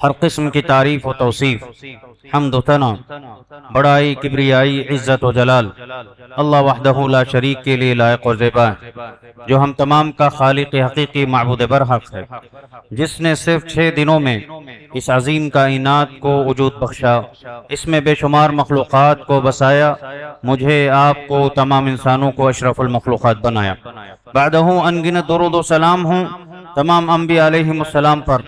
ہر قسم کی تعریف و توصیف، حمد و ثنا، بڑائی، کبریائی، عزت و جلال اللہ وحدہ لا شریک کے لیے لائق و زیبا ہے، جو ہم تمام کا خالق حقیقی معبود برحق ہے، جس نے صرف 6 دنوں میں اس عظیم کائنات کو وجود بخشا، اس میں بے شمار مخلوقات کو بسایا، مجھے آپ کو تمام انسانوں کو اشرف المخلوقات بنایا۔ بعدہ انگنت درود و سلام ہوں تمام انبیاء علیہم السلام پر،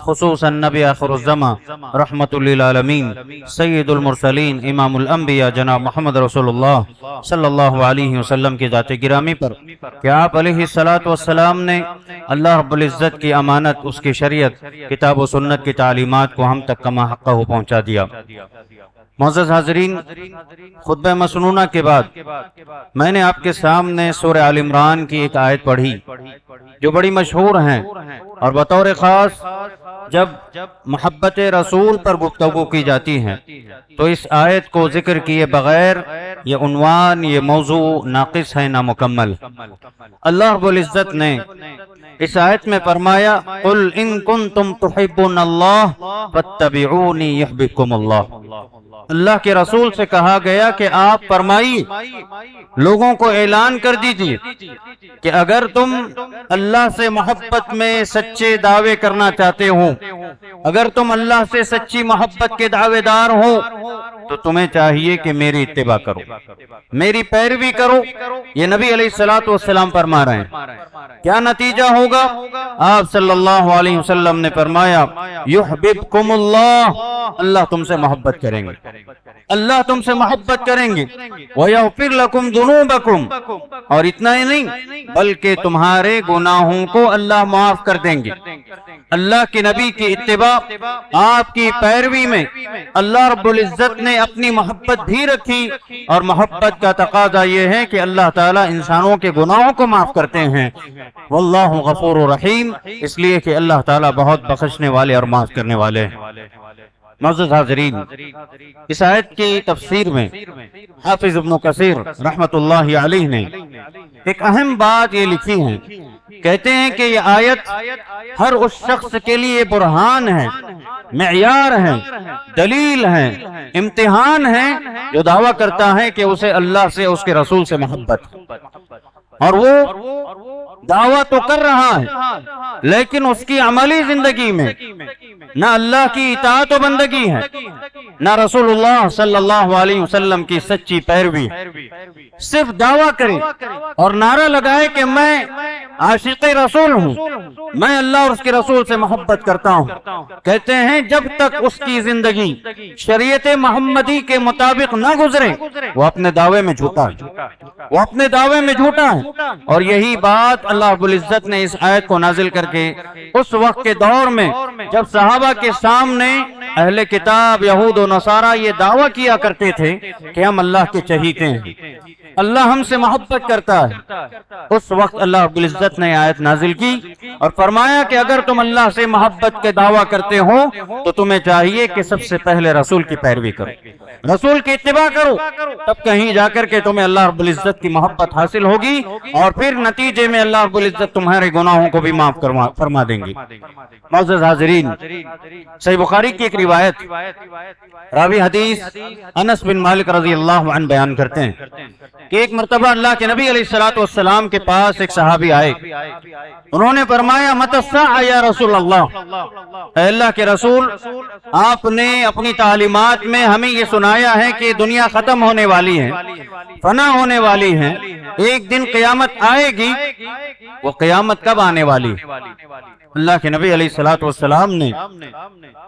خصوصاً نبی آخر الزمان رحمت للعالمین سید المرسلین امام الانبیاء جناب محمد رسول اللہ صلی اللہ علیہ وسلم کی ذات گرامی پر کہ آپ علیہ السلام نے اللہ رب العزت کی امانت، اس کی شریعت، کتاب و سنت کی تعلیمات کو ہم تک کما حقہ پہنچا دیا۔ معزز حاضرین، خطبہ مسنونہ کے بعد میں نے آپ کے سامنے سورہ آل عمران کی ایک آیت پڑھی جو بڑی مشہور ہیں، اور بطور خاص جب محبت رسول پر گفتگو کی جاتی ہے تو اس آیت کو ذکر کیے بغیر یہ عنوان، یہ موضوع ناقص ہے، نامکمل۔ اللہ رب العزت نے اس آیت میں فرمایا قُلْ إِن كُنْتُمْ تُحِبُّونَ اللَّهَ فَاتَّبِعُونِي يُحْبِبْكُمُ اللَّهُ۔ اللہ کے رسول سے کہا گیا کہ آپ فرمائیے، لوگوں کو اعلان کر دیجئے کہ اگر تم اللہ سے محبت میں سچے دعوے کرنا چاہتے ہو، اگر تم اللہ سے سچی محبت کے دعوے دار ہو تو تمہیں چاہیے کہ میری اتباع کرو، میری پیروی کرو۔ یہ نبی علیہ السلام فرما رہے ہیں۔ کیا نتیجہ ہوگا؟ آپ صلی اللہ علیہ وسلم نے فرمایا یحببکم اللہ، اللہ تم سے محبت کریں گے، اللہ تم سے محبت کریں گے، وَيَغْفِرْ لَكُمْ ذُنُوبَكُمْ، اور اتنا ہی نہیں بلکہ تمہارے گناہوں کو اللہ معاف کر دیں گے۔ اللہ کے نبی کی اتباع، آپ کی پیروی میں اللہ رب العزت نے اپنی محبت بھی رکھی، اور محبت کا تقاضا یہ ہے کہ اللہ تعالیٰ انسانوں کے گناہوں کو معاف کرتے ہیں۔ واللہ غفور رحیم، اس لیے کہ اللہ تعالیٰ بہت بخشنے والے اور معاف کرنے والے ہیں۔ معزز حاضرین، اس آیت کی تفسیر میں حافظ ابن کثیر رحمت اللہ علیہ نے ایک اہم بات یہ لکھی ہے، کہتے ہیں کہ یہ آیت ہر اس شخص کے لیے برہان ہے، معیار ہے، دلیل ہے، امتحان ہے جو دعویٰ کرتا ہے کہ اسے اللہ سے، اس کے رسول سے محبت ہے، اور وہ دعویٰ تو کر رہا ہے لیکن اس کی عملی زندگی میں نہ اللہ کی اطاعت و بندگی ہے، نہ رسول اللہ صلی اللہ علیہ وسلم کی سچی پیروی، صرف دعویٰ کرے اور نعرہ لگائے کہ میں عاشق رسول ہوں، میں اللہ اور اس کے رسول سے محبت کرتا ہوں۔ کہتے ہیں جب تک اس کی زندگی شریعت محمدی کے مطابق نہ گزرے وہ اپنے دعوے میں جھوٹا ہے، وہ اپنے دعوے میں جھوٹا ہے۔ اور یہی بات اللہ رب العزت نے اس آیت کو نازل کر کے اس وقت کے دور میں جب صحابہ کے سامنے اہل کتاب یہود و نصارہ یہ دعویٰ کیا کرتے تھے کہ ہم اللہ کے چہیتے ہیں، اللہ ہم سے محبت کرتا ہے، اس وقت اللہ رب العزت نے آیت نازل کی اور فرمایا کہ اگر تم اللہ سے محبت کے دعویٰ کرتے ہو تو تمہیں چاہیے کہ سب سے پہلے رسول کی پیروی کرو، رسول کی اتباع کرو، تب کہیں جا کر کے تمہیں اللہ رب العزت کی محبت حاصل ہوگی، اور پھر نتیجے میں اللہ رب العزت تمہارے گناہوں کو بھی معاف فرما دیں گے۔ معزز حاضرین، صحیح بخاری کی ایک روایت، راوی حدیث انس بن مالک رضی اللہ عنہ بیان کرتے ہیں کہ ایک مرتبہ اللہ کے نبی علیہ السلام کے پاس ایک صحابی آئے، انہوں نے فرمایا متی الساعہ یا رسول اللہ، اے اللہ کے رسول، آپ نے اپنی تعلیمات میں ہمیں یہ سنایا ہے کہ دنیا ختم ہونے والی ہے، فنا ہونے والی ہے، ایک دن قیامت آئے گی، وہ قیامت کب آنے والی؟ اللہ کے نبی علیہ السلام نے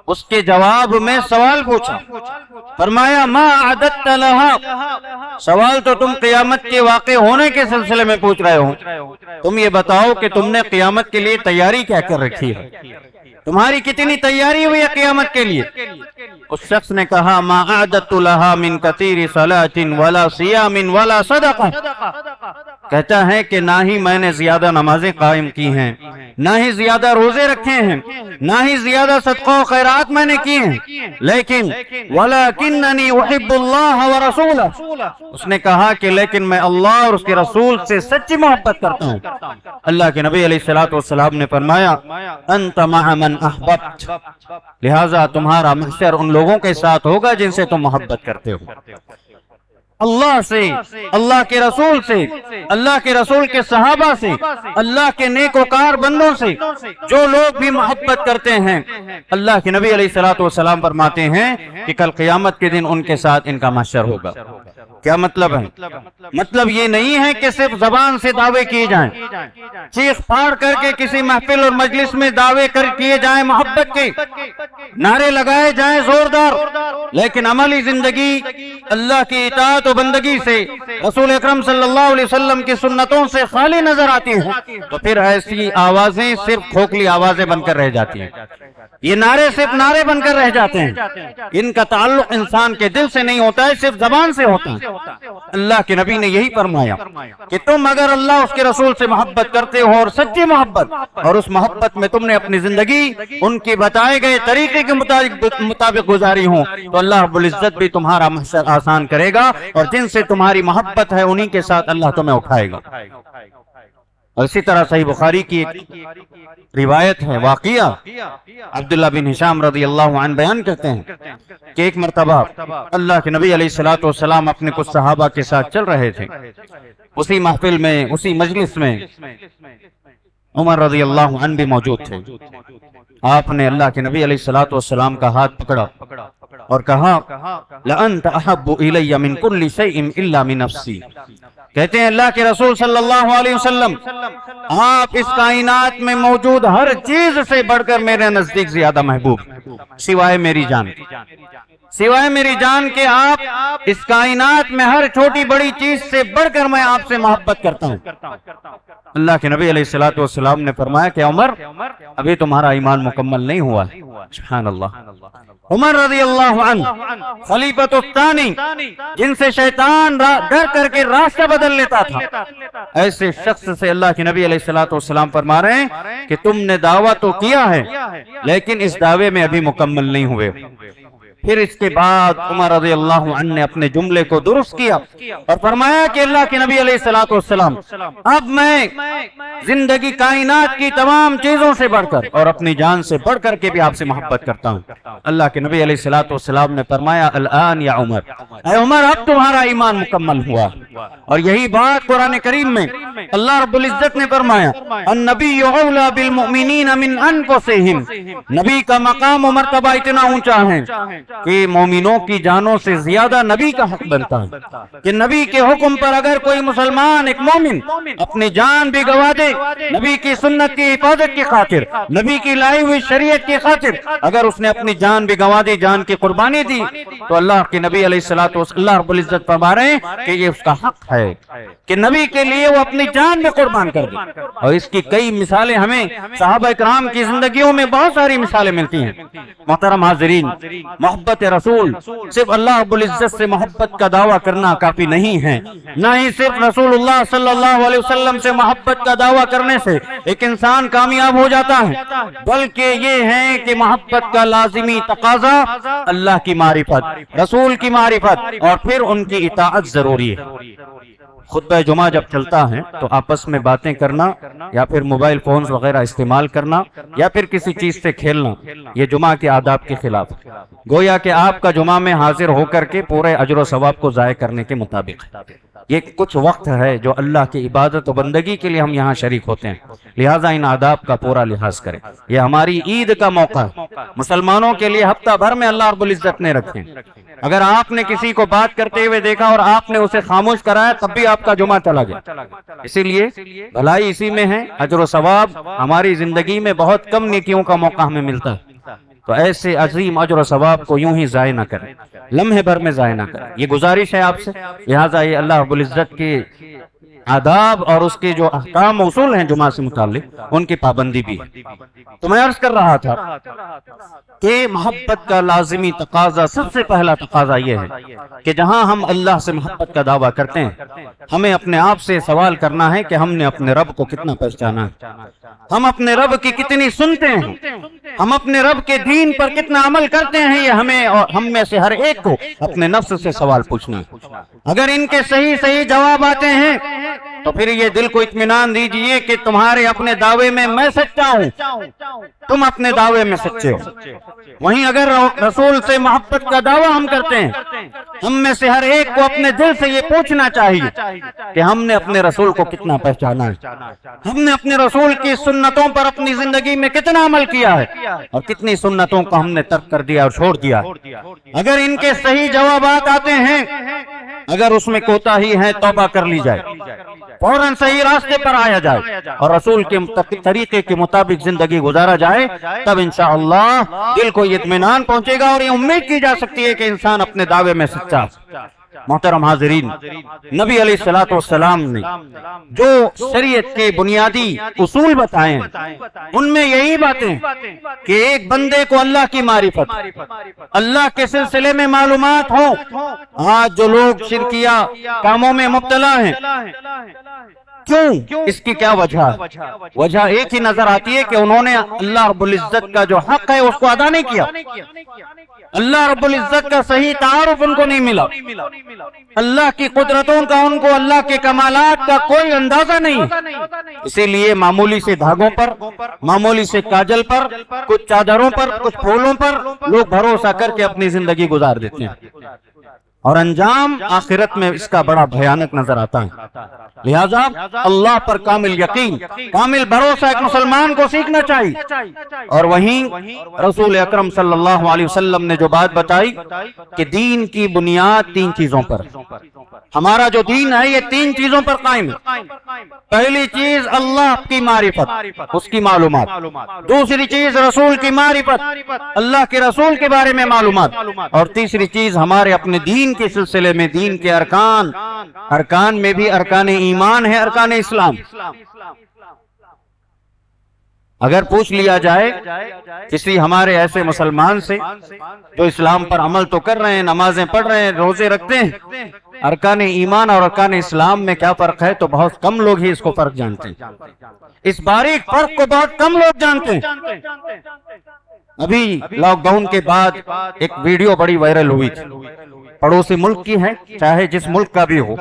اس کے جواب میں سوال پوچھا، فرمایا ما اعددت لها، سوال تو تم قیامت کے واقع ہونے کے سلسلے میں پوچھ رہے ہو، تم یہ بتاؤ کہ تم نے قیامت کے لیے تیاری کیا کر رکھی ہے، تمہاری کتنی تیاری ہوئی ہے قیامت کے لیے؟ اس شخص نے کہا ما اعددت لها من کثیر صلاة ولا صیام ولا صدقہ، کہتا ہے کہ نہ ہی میں نے زیادہ نمازیں قائم کی ہیں، نہ ہی زیادہ روزے رکھے ہیں، نہ ہی زیادہ صدقہ و خیرات میں نے کیے ہیں، لیکن وَلَكِنَّنِي أُحِبُّ اللَّهَ وَرَسُولَهُ، اس نے کہا کہ لیکن میں اللہ اور اس کے رسول سے سچی محبت کرتا ہوں۔ اللہ کے نبی علیہ السلام نے فرمایا أَنْتَ مَعَ مَنْ أَحْبَبْتَ، لہٰذا تمہارا محشر ان لوگوں کے ساتھ ہوگا جن سے تم محبت کرتے ہو۔ اللہ سے، اللہ کے رسول سے، اللہ کے رسول کے صحابہ سے، اللہ کے نیک وکار بندوں سے جو لوگ بھی محبت کرتے ہیں، اللہ کے نبی علیہ السلام فرماتے ہیں کہ کل قیامت کے دن ان کے ساتھ ان کا محشر ہوگا۔ کیا مطلب ہے؟ مطلب یہ نہیں ہے کہ صرف زبان سے دعوے کیے جائیں، چیخ پھاڑ کر کے کسی محفل اور مجلس میں دعوے کیے جائیں محبت کے، نعرے لگائے جائیں زوردار، لیکن عملی زندگی اللہ کی اطاعت و بندگی سے، رسول اکرم صلی اللہ علیہ وسلم کی سنتوں سے خالی نظر آتی ہیں، تو پھر ایسی آوازیں صرف کھوکھلی آوازیں بن کر رہ جاتی ہیں، یہ نعرے صرف نعرے بن کر رہ جاتے ہیں، ان کا تعلق انسان کے دل سے نہیں ہوتا ہے، صرف زبان سے ہوتا ہے۔ اللہ کے نبی نے یہی فرمایا کہ تم اگر اللہ اس کے رسول سے محبت کرتے ہو اور سچی محبت، اور اس محبت میں تم نے اپنی زندگی ان کے بتائے گئے طریقے کے مطابق گزاری ہوں، تو اللہ رب العزت بھی تمہارا محشر آسان کرے گا، اور جن سے تمہاری محبت ہے انہی کے ساتھ اللہ تمہیں اٹھائے گا۔ اور اسی طرح صحیح بخاری کی ایک روایت ہے، واقعہ عبداللہ بن ہشام رضی اللہ عنہ بیان کرتے ہیں کہ ایک مرتبہ اللہ کے نبی علیہ السلام اپنے کچھ صحابہ کے ساتھ چل رہے تھے، اسی محفل میں، اسی مجلس میں عمر رضی اللہ عنہ بھی موجود تھے۔ آپ نے اللہ کے نبی علیہ السلام کا ہاتھ پکڑا اور کہا لَأَنْتَ أَحَبُّ إِلَيَّ مِنْ كُلِّ شَيْءٍ إِلَّا مِنْ نَفْسِي، کہتے ہیں اللہ کے رسول صلی اللہ علیہ وسلم، آپ اس کائنات میں موجود ہر چیز سے بڑھ کر میرے نزدیک زیادہ محبوب، سوائے میری جان، سوائے میری جان کے آپ اس کائنات میں ہر چھوٹی بڑی چیز سے بڑھ کر میں آپ سے محبت کرتا ہوں۔ اللہ کے نبی علیہ السلام نے فرمایا کہ عمر ابھی تمہارا ایمان مکمل نہیں ہوا ہے۔ سبحان اللہ۔ عمر رضی اللہ عنہ خلیفۃ الثانی، جن سے شیطان ڈر کر کے راستہ بدل لیتا تھا، ایسے شخص سے اللہ کے نبی علیہ السلام فرما رہے ہیں کہ تم نے دعویٰ تو کیا ہے لیکن اس دعوے میں ابھی مکمل نہیں ہوئے۔ پھر اس کے بعد عمر رضی اللہ عنہ نے اپنے جملے کو درست کیا اور فرمایا کہ اللہ کے نبی علیہ السلام، اب میں زندگی کائنات کی تمام چیزوں سے بڑھ کر اور اپنی جان سے بڑھ کر کے بھی آپ سے محبت کرتا ہوں۔ اللہ کے نبی علیہ السلام نے فرمایا الآن یا عمر، اے عمر اب تمہارا ایمان مکمل ہوا۔ اور یہی بات قرآن کریم میں اللہ رب العزت نے فرمایا النبی اولی بالمؤمنین من انفسہم، نبی کا مقام و مرتبہ اتنا اونچا ہے کہ مومنوں کی جانوں سے زیادہ نبی کا حق بنتا ہے کہ نبی کے حکم پر اگر کوئی مسلمان، ایک مومن اپنی جان بھی گوا دے نبی کی سنت کی حفاظت کی خاطر، نبی کی لائی ہوئی شریعت کی خاطر، اگر اس نے اپنی جان بھی گوا دی، جان کی قربانی دی، تو اللہ کے نبی علیہ اللہ رب العزت فرما رہے ہیں کہ یہ اس کا حق ہے کہ نبی کے لیے وہ اپنی جان میں قربان کر دے۔ اور اس کی کئی مثالیں ہمیں صحابہ کرام کی زندگیوں میں بہت ساری مثالیں ملتی ہیں۔ محترم حاضرین، محبت رسول صرف اللہ رب العزت سے محبت کا دعویٰ کرنا کافی نہیں ہے، نہ ہی صرف رسول اللہ صلی اللہ علیہ وسلم سے محبت کا دعویٰ کرنے سے ایک انسان کامیاب ہو جاتا ہے، بلکہ یہ ہے کہ محبت کا لازمی تقاضا اللہ کی معرفت، رسول کی معرفت اور پھر ان کی اطاعت ضروری ہے۔ خطبہ جمعہ جب چلتا ہے تو آپس میں باتیں کرنا یا پھر موبائل فونز وغیرہ استعمال کرنا یا پھر کسی چیز سے کھیلنا، یہ جمعہ کے آداب کے خلاف، گویا کہ آپ کا جمعہ میں حاضر ہو کر کے پورے اجر و ثواب کو ضائع کرنے کے مطابق ہے۔ یہ کچھ وقت ہے جو اللہ کی عبادت و بندگی کے لیے ہم یہاں شریک ہوتے ہیں، لہٰذا ان آداب کا پورا لحاظ کریں۔ یہ ہماری عید کا موقع ہے، مسلمانوں کے لیے ہفتہ بھر میں اللہ رب العزت نے رکھے۔ اگر آپ نے کسی کو بات کرتے ہوئے دیکھا اور آپ نے اسے خاموش کرایا تب بھی آپ کا جمعہ چلا گیا۔ اسی لیے بھلائی اسی میں ہے، اجر و ثواب ہماری زندگی میں بہت کم نیکیوں کا موقع ہمیں ملتا ہے، تو ایسے عظیم اجر و ثواب کو یوں ہی ضائع نہ کریں، لمحے بھر میں ضائع نہ کریں۔ یہ گزارش ہے آپ سے، لہٰذا یہ اللہ رب العزت کی آداب اور اس کے جو احکام اصول ہیں جمعہ سے متعلق ان کی پابندی بھی ہے۔ تو میں عرض کر رہا تھا کہ محبت کا لازمی تقاضا، سب سے پہلا تقاضا یہ ہے کہ جہاں ہم اللہ سے محبت کا دعویٰ کرتے ہیں، ہمیں اپنے آپ سے سوال کرنا ہے کہ ہم نے اپنے رب کو کتنا پہچانا ہے، ہم اپنے رب کی کتنی سنتے ہیں، ہم اپنے رب کے دین پر کتنا عمل کرتے ہیں۔ یہ ہمیں اور ہم میں سے ہر ایک کو اپنے نفس سے سوال پوچھنا ہے۔ اگر ان کے صحیح جواب آتے ہیں تو پھر یہ دل کو اطمینان دیجئے کہ تمہارے اپنے دعوے میں میں سچا ہوں، تم اپنے دعوے میں سچے ہو۔ وہیں اگر رسول سے محبت کا دعویٰ ہم کرتے ہیں، ہم میں سے ہر ایک کو اپنے دل سے یہ پوچھنا چاہیے کہ ہم نے اپنے رسول کو کتنا پہچانا ہے، ہم نے اپنے رسول کی سنتوں پر اپنی زندگی میں کتنا عمل کیا ہے اور کتنی سنتوں کو ہم نے ترک کر دیا اور چھوڑ دیا۔ اگر ان کے صحیح جوابات آتے ہیں، اگر اس میں کوتاہی ہے توبہ کر لی جائے، فوراً صحیح راستے پر آیا جائے اور رسول کے طریقے کے مطابق زندگی گزارا جائے، تب انشاءاللہ دل کو یہ اطمینان پہنچے گا اور یہ امید کی جا سکتی ہے کہ انسان اپنے دعوے میں سچا۔ محترم حاضرین، نبی علیہ الصلوۃ والسلام نے جو شریعت کے بنیادی اصول بتائے ہیں، ان میں یہی باتیں کہ ایک بندے کو اللہ کی معرفت، اللہ کے سلسلے میں معلومات ہو۔ آج جو لوگ شرکیہ کاموں میں مبتلا ہیں، کیوں؟ اس کی کیا وجہ ہے؟ وجہ ایک ہی نظر آتی ہے کہ انہوں نے اللہ رب العزت کا جو حق ہے اس کو ادا نہیں کیا، اللہ رب العزت کا صحیح تعارف ان کو نہیں ملا، اللہ کی قدرتوں کا ان کو، اللہ کے کمالات کا کوئی اندازہ نہیں۔ اسی لیے معمولی سے دھاگوں پر، معمولی سے کاجل پر، کچھ چادروں پر، کچھ پھولوں پر لوگ بھروسہ کر کے اپنی زندگی گزار دیتے ہیں اور انجام آخرت میں اس کا بڑا بھیانک نظر آتا ہے۔ لہذا اللہ پر کامل یقین، کامل بھروسہ ایک مسلمان کو سیکھنا چاہیے۔ اور وہیں رسول اکرم صلی اللہ علیہ وسلم نے جو بات بتائی کہ دین کی بنیاد 3 چیزوں پر، ہمارا جو دین ہے یہ 3 چیزوں پر قائم ہے۔ پہلی چیز اللہ کی معرفت، اس کی معلومات، دوسری چیز رسول کی معرفت، اللہ کے رسول کے بارے میں معلومات، اور تیسری چیز ہمارے اپنے دین کے سلسلے میں دین کے ارکان میں بھی ارکان ایمان ہے، ارکان اسلام۔ اگر پوچھ لیا جائے کسی ہمارے ایسے مسلمان سے جو اسلام پر عمل تو کر رہے ہیں، نمازیں پڑھ رہے ہیں، روزے رکھتے ہیں، ارکان ایمان اور ارکان اسلام میں کیا فرق ہے، تو بہت کم لوگ ہی اس کو فرق جانتے ہیں۔ اس باریک فرق کو بہت کم لوگ جانتے ہیں۔ ابھی لاک ڈاؤن کے بعد ایک ویڈیو بڑی وائرل ہوئی تھی، پڑوسی ملک کی ہے، چاہے جس ملک کا بھی ہو،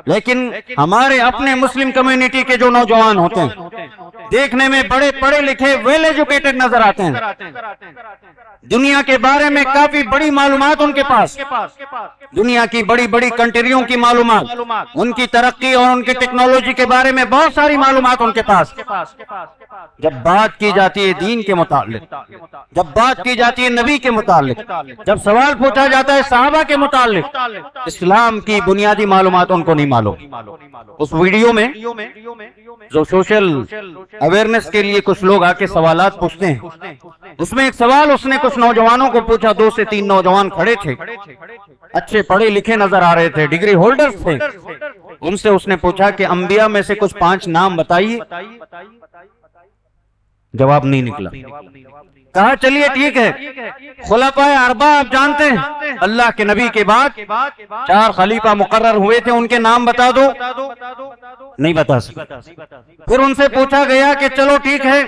لیکن ہمارے اپنے مسلم کمیونٹی کے جو نوجوان ہوتے ہیں دیکھنے میں بڑے پڑھے لکھے، ویل ایجوکیٹڈ نظر آتے ہیں، دنیا کے بارے میں کافی بڑی معلومات ان کے پاس، دنیا کی بڑی بڑی کنٹریوں کی معلومات، ان کی ترقی اور ان کی ٹیکنالوجی کے بارے میں بہت ساری معلومات ان کے پاس۔ جب بات کی جاتی ہے دین کے متعلق، جب بات کی جاتی ہے نبی کے متعلق، جب سوال پوچھا جاتا ہے صحابہ کے متعلق، اسلام کی بنیادی معلومات ان کو نہیں معلوم۔ اس ویڈیو میں جو سوشل اویئرنیس کے لیے کچھ لوگ آ کے سوالات پوچھتے ہیں، اس میں ایک سوال اس نے کچھ نوجوانوں کو پوچھا، 2 سے 3 نوجوان کھڑے تھے، اچھے پڑھے لکھے نظر آ رہے تھے، ڈگری ہولڈرز تھے۔ ان سے اس نے پوچھا کہ انبیاء میں سے کچھ 5 نام بتائیے۔ جواب نہیں نکلا۔ کہا چلیے ٹھیک ہے، خلفائے اربعہ آپ جانتے ہیں، اللہ کے نبی کے بعد 4 خلیفہ مقرر ہوئے تھے، ان کے نام بتا دو۔ نہیں بتا سکا۔ پھر ان سے پوچھا گیا کہ چلو ٹھیک ہے،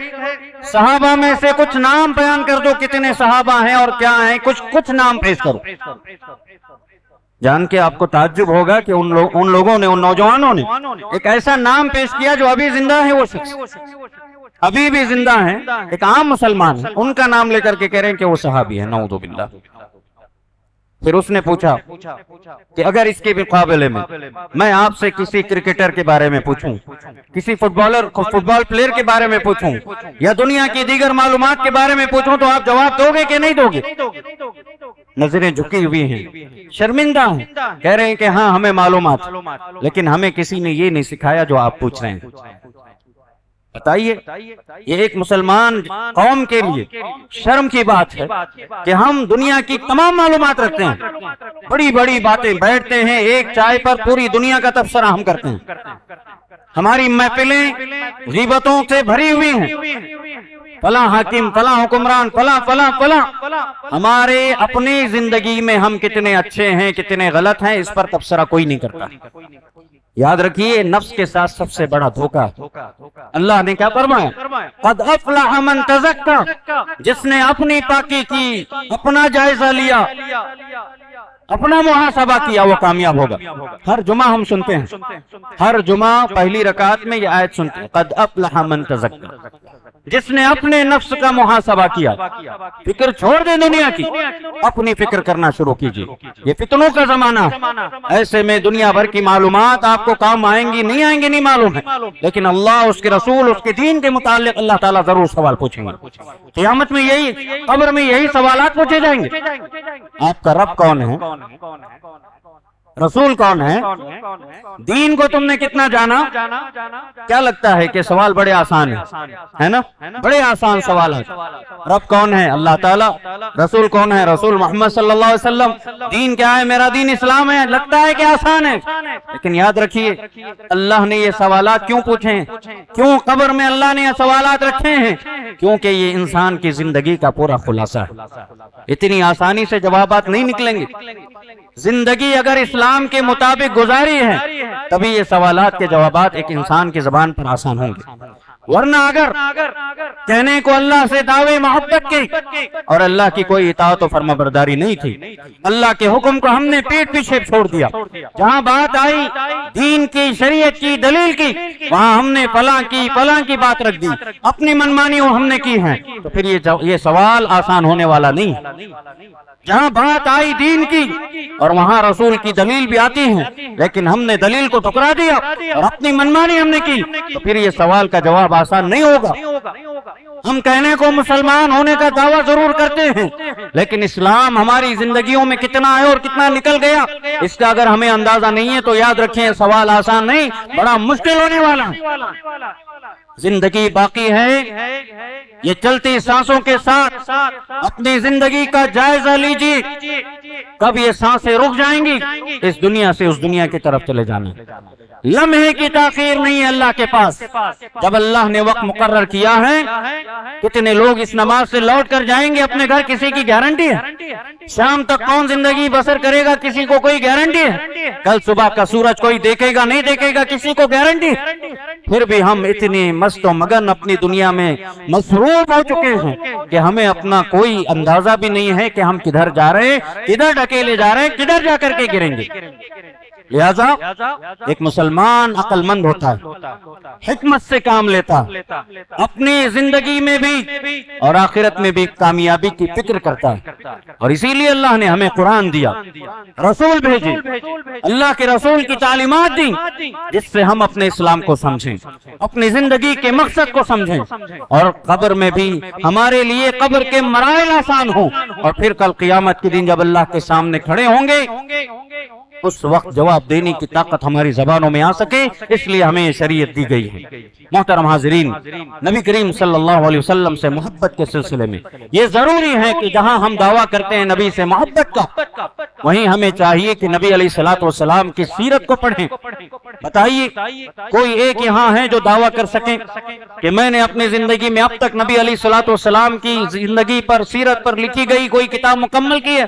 صحابہ میں سے کچھ نام بیان کر دو، کتنے صحابہ ہیں اور کیا ہیں، کچھ نام پیش کرو۔ جان کے آپ کو تعجب ہوگا کہ ان لوگوں نے، ان نوجوانوں نے ایک ایسا نام پیش کیا جو ابھی زندہ ہے، وہ شخص ابھی بھی زندہ ہیں، ایک عام مسلمان ہے، ان کا نام لے کر کے کہہ رہے ہیں کہ وہ صحابی ہیں، نعوذ باللہ۔ پھر اس نے پوچھا کہ اگر اس کے مقابلے میں آپ سے کسی کرکٹر کے بارے میں پوچھوں، کسی فٹبال پلیئر کے بارے میں پوچھوں یا دنیا کی دیگر معلومات کے بارے میں پوچھوں تو آپ جواب دو گے کہ نہیں دو گے؟ نظریں جھکی ہوئی ہیں، شرمندہ ہیں، کہہ رہے ہیں کہ ہاں ہمیں معلومات، لیکن ہمیں کسی نے یہ نہیں سکھایا جو آپ پوچھ رہے ہیں۔ بتائیے، یہ ایک مسلمان قوم کے لیے شرم کی بات ہے کہ ہم دنیا کی تمام معلومات رکھتے ہیں، بڑی بڑی باتیں، بیٹھتے ہیں ایک چائے پر پوری دنیا کا تبصرہ ہم کرتے ہیں، ہماری محفلیں غیبتوں سے بھری ہوئی ہیں، فلاں حاکم، فلاں حکمران، فلاں فلاں فلاں. ہمارے اپنی زندگی میں ہم کتنے اچھے ہیں کتنے غلط ہیں اس پر تبصرہ کوئی نہیں کرتا. یاد رکھیے نفس کے ساتھ سب سے بڑا دھوکہ اللہ نے کیا فرمایا؟ قد افلح من تزکا، جس نے اپنی پاکی کی، اپنا جائزہ لیا، اپنا محاسبہ کیا، وہ کامیاب ہوگا. ہر جمعہ ہم سنتے ہیں، ہر جمعہ پہلی رکعت میں یہ آیت سنتے ہیں، قد افلح من تزکا، جس نے اپنے نفس کا محاسبہ کیا. فکر چھوڑ دیں دنیا کی، اپنی فکر کرنا شروع کیجیے. یہ فتنوں کا زمانہ ہے، ایسے میں دنیا بھر کی معلومات آپ کو کام آئیں گی نہیں معلوم ہے، لیکن اللہ، اس کے رسول، اس کے دین کے متعلق اللہ تعالیٰ ضرور سوال پوچھیں گے. قیامت میں یہی، قبر میں یہی سوالات پوچھے جائیں گے. آپ کا رب کون ہے؟ رسول کون ہے؟ دین کو تم نے کتنا جانا؟ کیا لگتا ہے کہ سوال بڑے آسان ہے نا؟ بڑے آسان سوال ہے. رب کون ہے؟ اللہ تعالیٰ. رسول کون ہے؟ رسول محمد صلی اللہ علیہ وسلم. دین کیا ہے؟ میرا دین اسلام ہے. لگتا ہے کہ آسان ہے، لیکن یاد رکھیے اللہ نے یہ سوالات کیوں پوچھے ہیں؟ کیوں قبر میں اللہ نے یہ سوالات رکھے ہیں؟ کیونکہ یہ انسان کی زندگی کا پورا خلاصہ ہے. اتنی آسانی سے جوابات نہیں نکلیں گے. زندگی اگر اسلام کے مطابق گزاری ہے تبھی یہ سوالات کے جوابات ایک انسان کی زبان پر آسان ہوں گے. ورنہ اگر کہنے کو اللہ سے دعوے محبت کی اور اللہ کی کوئی اطاعت و فرما برداری نہیں تھی، اللہ کے حکم کو ہم نے پیٹ پیچھے چھوڑ دیا، جہاں بات آئی دین کی، شریعت کی، دلیل کی، وہاں ہم نے فلاں کی بات رکھ دی، اپنی منمانیوں ہم نے کی ہیں، تو پھر یہ سوال آسان ہونے والا نہیں. جہاں بات آئی دین کی اور وہاں رسول کی دلیل بھی آتی ہیں، لیکن ہم نے دلیل کو ٹھکرا دیا اور اپنی منمانی ہم نے کی، تو پھر یہ سوال کا جواب آسان نہیں ہوگا. ہم کہنے کو مسلمان ہونے کا دعویٰ ضرور کرتے ہیں، لیکن اسلام ہماری زندگیوں میں کتنا ہے اور کتنا نکل گیا اس کا اگر ہمیں اندازہ نہیں ہے تو یاد رکھیں سوال آسان نہیں، بڑا مشکل ہونے والا ہے. زندگی باقی ہے، یہ چلتی سانسوں کے ساتھ اپنی زندگی کا جائزہ لیجیے. کب یہ سانسیں رک جائیں گی، اس دنیا سے اس دنیا کی طرف چلے جانا. لمحے کی تاخیر نہیں ہے اللہ کے پاس. جب اللہ نے وقت مقرر کیا ہے، کتنے لوگ اس نماز سے لوٹ کر جائیں گے اپنے گھر، کسی کی گارنٹی ہے؟ شام تک کون زندگی بسر کرے گا، کسی کو کوئی گارنٹی ہے؟ کل صبح کا سورج کوئی دیکھے گا نہیں دیکھے گا، کسی کو گارنٹی ہے؟ پھر بھی ہم اتنی مست و مگن اپنی دنیا میں مصروف ہو چکے ہیں کہ ہمیں اپنا کوئی اندازہ بھی نہیں ہے کہ ہم کدھر جا رہے ہیں، کدھر ڈھکیلے جا رہے ہیں، کدھر جا کر کے گریں گے. لہذا ایک مسلمان عقل مند ہوتا ہے، حکمت سے کام لیتا، اپنی زندگی میں بھی اور آخرت میں بھی کامیابی کی فکر کرتا ہے. اور اسی لیے اللہ نے ہمیں قرآن دیا، رسول بھیجے، اللہ کے رسول کی تعلیمات دی، جس سے ہم اپنے اسلام کو سمجھیں، اپنی زندگی کے مقصد کو سمجھیں، اور قبر میں بھی ہمارے لیے قبر کے مراحل آسان ہوں، اور پھر کل قیامت کے دن جب اللہ کے سامنے کھڑے ہوں گے اس وقت جواب دینے کی طاقت ہماری زبانوں میں آ سکے، اس لیے ہمیں شریعت دی گئی ہے. محترم حاضرین، نبی کریم صلی اللہ علیہ وسلم سے محبت کے سلسلے میں یہ ضروری ہے کہ جہاں ہم دعویٰ کرتے ہیں نبی سے محبت کا، وہیں ہمیں چاہیے کہ نبی علیہ الصلوۃ کی سیرت کو پڑھیں. بتائیے کوئی ایک یہاں ہے جو دعویٰ کر سکیں کہ میں نے اپنی زندگی میں اب تک نبی علیہ الصلوۃ کی زندگی پر، سیرت پر لکھی گئی کوئی کتاب مکمل کی ہے؟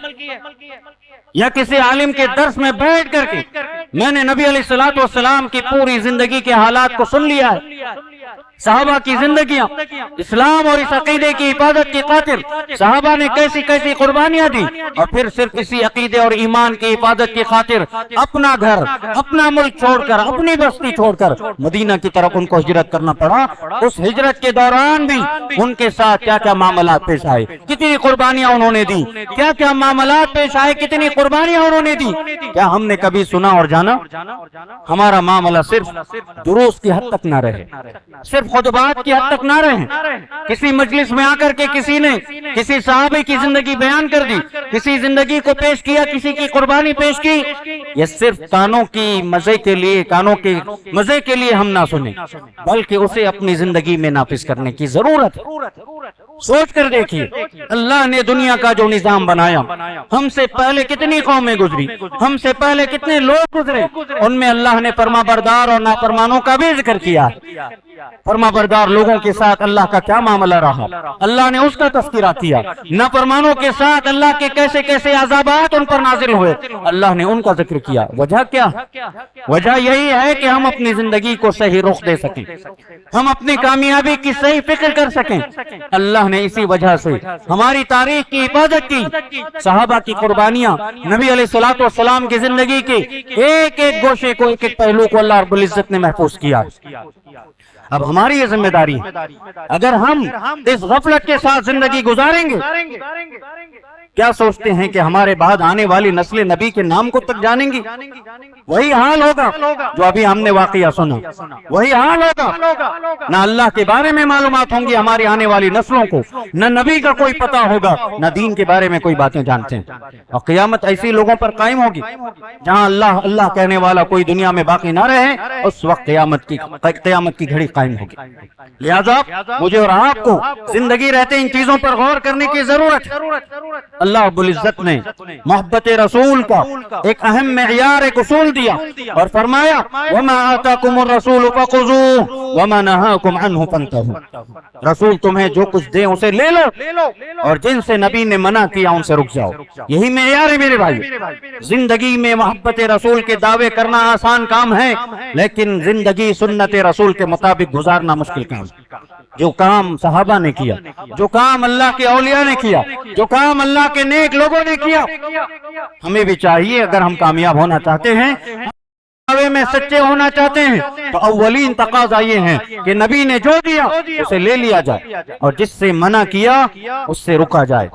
یا کسی عالم کے درس میں بیٹھ کر کے میں نے نبی علیہ الصلوۃ کی پوری زندگی کے حالات کو سن لیا ہے؟ صحابہ کی زندگیاں اسلام اور اس عقیدے کی حفاظت کی خاطر صحابہ نے کیسی کیسی قربانیاں دی، اور پھر صرف اسی عقیدے اور ایمان کی حفاظت کی خاطر اپنا گھر، اپنا ملک چھوڑ کر، اپنی بستی چھوڑ کر مدینہ کی طرف ان کو ہجرت کرنا پڑا. اس ہجرت کے دوران بھی ان کے ساتھ کیا کیا معاملات پیش آئے، کتنی قربانیاں انہوں نے دی، کیا کیا معاملات پیش آئے، کتنی قربانیاں انہوں نے دی. کیا ہم نے کبھی سنا اور جانا؟ ہمارا معاملہ صرف دروس کی حد تک نہ رہے، صرف خطبات کی حد تک نہ رہیں. کسی مجلس میں آ کر کے کسی نے کسی صحابی کی زندگی بیان کر دی، کسی زندگی کو پیش کیا، کسی کی قربانی پیش کی، یہ صرف کانوں کی مزے کے لیے، کانوں کے مزے کے لیے ہم نہ سنیں، بلکہ اسے اپنی زندگی میں نافذ کرنے کی ضرورت ہے۔ سوچ کر دیکھیے، اللہ نے دنیا کا جو نظام بنایا، ہم سے پہلے کتنی قومیں گزری، ہم سے پہلے کتنے لوگ گزرے، ان میں اللہ نے فرما بردار اور نافرمانوں کا بھی ذکر کیا۔ فرما بردار لوگوں کے ساتھ اللہ کا کیا معاملہ رہا، اللہ نے اس کا تذکرہ کیا۔ نافرمانوں کے ساتھ اللہ کے کیسے کیسے عذابات ان پر نازل ہوئے، اللہ نے ان کا ذکر کیا۔ وجہ کیا؟ وجہ یہی ہے کہ ہم اپنی زندگی کو صحیح رخ دے سکیں، ہم اپنی کامیابی کی صحیح فکر کر سکیں۔ اللہ نے اسی وجہ سے ہماری تاریخ کی حفاظت کی، صحابہ کی قربانیاں، نبی علیہ الصلوۃ والسلام کی زندگی کے ایک ایک گوشے کو، ایک ایک پہلو کو اللہ رب العزت نے محفوظ کیا۔ اب ہماری یہ ذمہ داری ہے، اگر ہم اس غفلت کے ساتھ زندگی گزاریں گے، کیا سوچتے ہیں کہ ہمارے بعد آنے والی نسل نبی کے نام کو تک جانیں گی؟ وہی حال ہوگا جو ابھی ہم نے واقعہ سنا، وہی حال ہوگا۔ نہ اللہ کے بارے میں معلومات ہوں گی ہماری آنے والی نسلوں کو، نہ نبی کا کوئی پتہ ہوگا، نہ دین کے بارے میں کوئی باتیں جانتے ہیں۔ اور قیامت ایسی لوگوں پر قائم ہوگی جہاں اللہ اللہ کہنے والا کوئی دنیا میں باقی نہ رہے، اس وقت قیامت کی گھڑی قائم ہوگی۔ لہذا مجھے اور آپ کو زندگی رہتے ان چیزوں پر غور کرنے کی ضرورت ہے۔ اللہ رب العزت نے محبت رسول کا ایک اہم معیار، ایک اصول دیا اور فرمایا وَمَا آتَاكُمُ الرَّسُولُ فَخُذُوهُ وَمَا نَهَاكُمْ عَنْهُ فَانْتَهُوا۔ رسول تمہیں جو کچھ دے اسے لے لو، اور جن سے نبی نے منع کیا ان سے رک جاؤ۔ یہی معیار ہے میرے بھائی۔ زندگی میں محبت رسول کے دعوے کرنا آسان کام ہے، لیکن زندگی سنت رسول کے مطابق گزارنا مشکل کام۔ جو کام صحابہ نے کیا، جو کام اللہ کے اولیاء نے کیا، جو کام اللہ کے نیک لوگوں نے کیا، ہمیں بھی چاہیے اگر ہم کامیاب ہونا چاہتے ہیں، دعوے میں سچے ہونا چاہتے ہیں، تو اولین تقاضا یہ ہے کہ نبی نے جو دیا اسے لے لیا جائے، اور جس سے منع کیا اس سے رکا جائے۔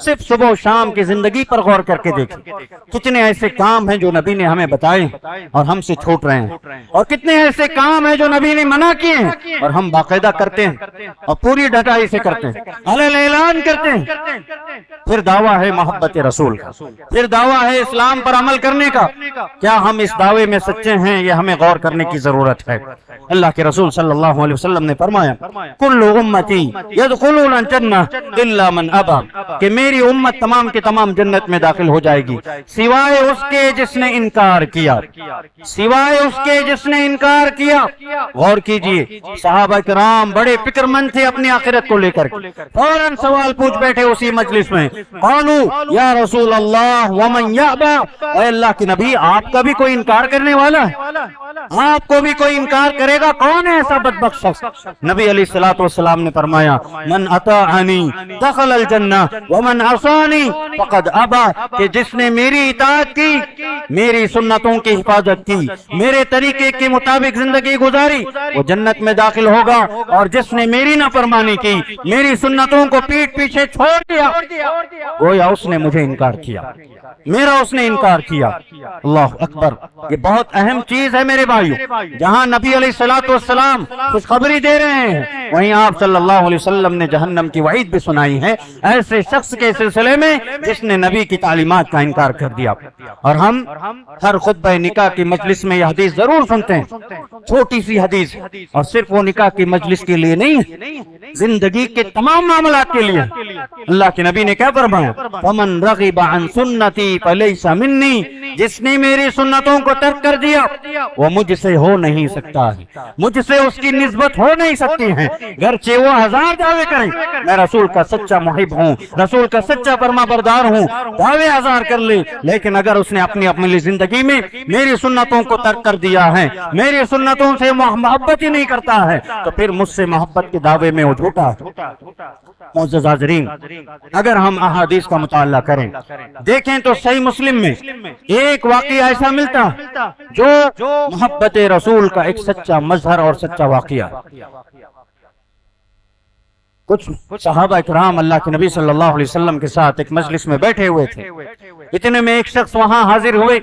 صرف صبح و شام کی زندگی پر غور کر کے دیکھیں، کتنے ایسے کام ہیں جو نبی نے ہمیں بتائے اور ہم سے چھوٹ رہے ہیں، اور کتنے ایسے کام ہیں جو نبی نے منع کیے ہیں اور ہم باقاعدہ کرتے ہیں اور پوری ڈٹائی سے کرتے ہیں، علیہ اعلان کرتے ہیں۔ پھر دعویٰ ہے محبت رسول کا، پھر دعویٰ ہے اسلام پر عمل کرنے کا۔ کیا ہم اس دعوے میں سچے ہیں؟ یہ ہمیں غور کرنے کی ضرورت ہے۔ اللہ کے رسول صلی اللہ علیہ وسلم نے فرمایا کل امتی یدخلون الجنہ الا من ابا، کہ میری امت تمام کے تمام جنت میں داخل ہو جائے گی سوائے اس کے جس نے انکار کیا، سوائے اس کے جس نے انکار کیا۔ غور کیجئے، صحابہ کرام بڑے فکر مند تھے اپنی آخرت کو لے کر، فوراً سوال پوچھ بیٹھے اسی مجلس میں، قالوا یا رسول اللہ ومن یابا، اے اللہ کے نبی آپ کا بھی کوئی انکار کرنے والا ہے؟ آپ کو بھی کوئی انکار کرے گا؟ کون ہے ایسا بدبخت شخص؟ نبی علیہ الصلوۃ والسلام نے فرمایا من اطاعنی دخل الجنہ ومن عصانی فقد ابا، کہ جس نے میری اطاعت کی، میری سنتوں کی حفاظت کی، میرے طریقے کے مطابق زندگی گزاری، وہ جنت میں داخل ہوگا، اور جس نے میری نافرمانی کی، میری سنتوں کو پیٹھ پیچھے چھوڑ دیا، گویا اس نے مجھے انکار کیا، میرا اس نے انکار کیا۔ اللہ اکبر، یہ بہت اہم چیز ہے میرے بھائیو۔ جہاں نبی علیہ الصلوۃ والسلام خوشخبری دے رہے ہیں، وہیں آپ صلی اللہ علیہ وسلم نے جہنم کی وعید بھی سنائی ہے ایسے شخص کے سلسلے میں جس نے نبی کی تعلیمات کا انکار کر دیا۔ اور ہم ہر خطبہ نکاح کی مجلس میں یہ حدیث ضرور سنتے ہیں، چھوٹی سی حدیث، اور صرف وہ نکاح کی مجلس کے لیے نہیں، زندگی کے تمام معاملات کے لیے۔ اللہ کے نبی نے کیا فرمایا؟ ومن رغب عن سنتی فلیس منی، جس نے میری سنتوں کو ترک کر دیا وہ مجھ سے ہو نہیں سکتا ہے، مجھ سے اس کی نسبت ہو نہیں سکتی ہے، گرچہ وہ ہزار دعوے کریں میں رسول کا سچا محب ہوں، رسول کا سچا فرما بردار ہوں، دعوے ہزار کر لے، لیکن اگر اس نے اپنی زندگی میں میری سنتوں کو ترک کر دیا ہے، میری سنتوں سے محبت ہی نہیں کرتا ہے، تو پھر مجھ سے محبت کے دعوے میں وہ جھوٹا ہے۔ معزز حاضرین، اگر ہم احادیث کا مطالعہ کریں، دیکھیں تو صحیح مسلم میں ایک واقعہ ایسا ملتا جو محبت رسول کا ایک سچا مظہر اور سچا واقعہ۔ کچھ صحابہ کرام اللہ کے نبی صلی اللہ علیہ وسلم کے ساتھ ایک مجلس میں بیٹھے ہوئے تھے، اتنے میں ایک شخص وہاں حاضر ہوئے۔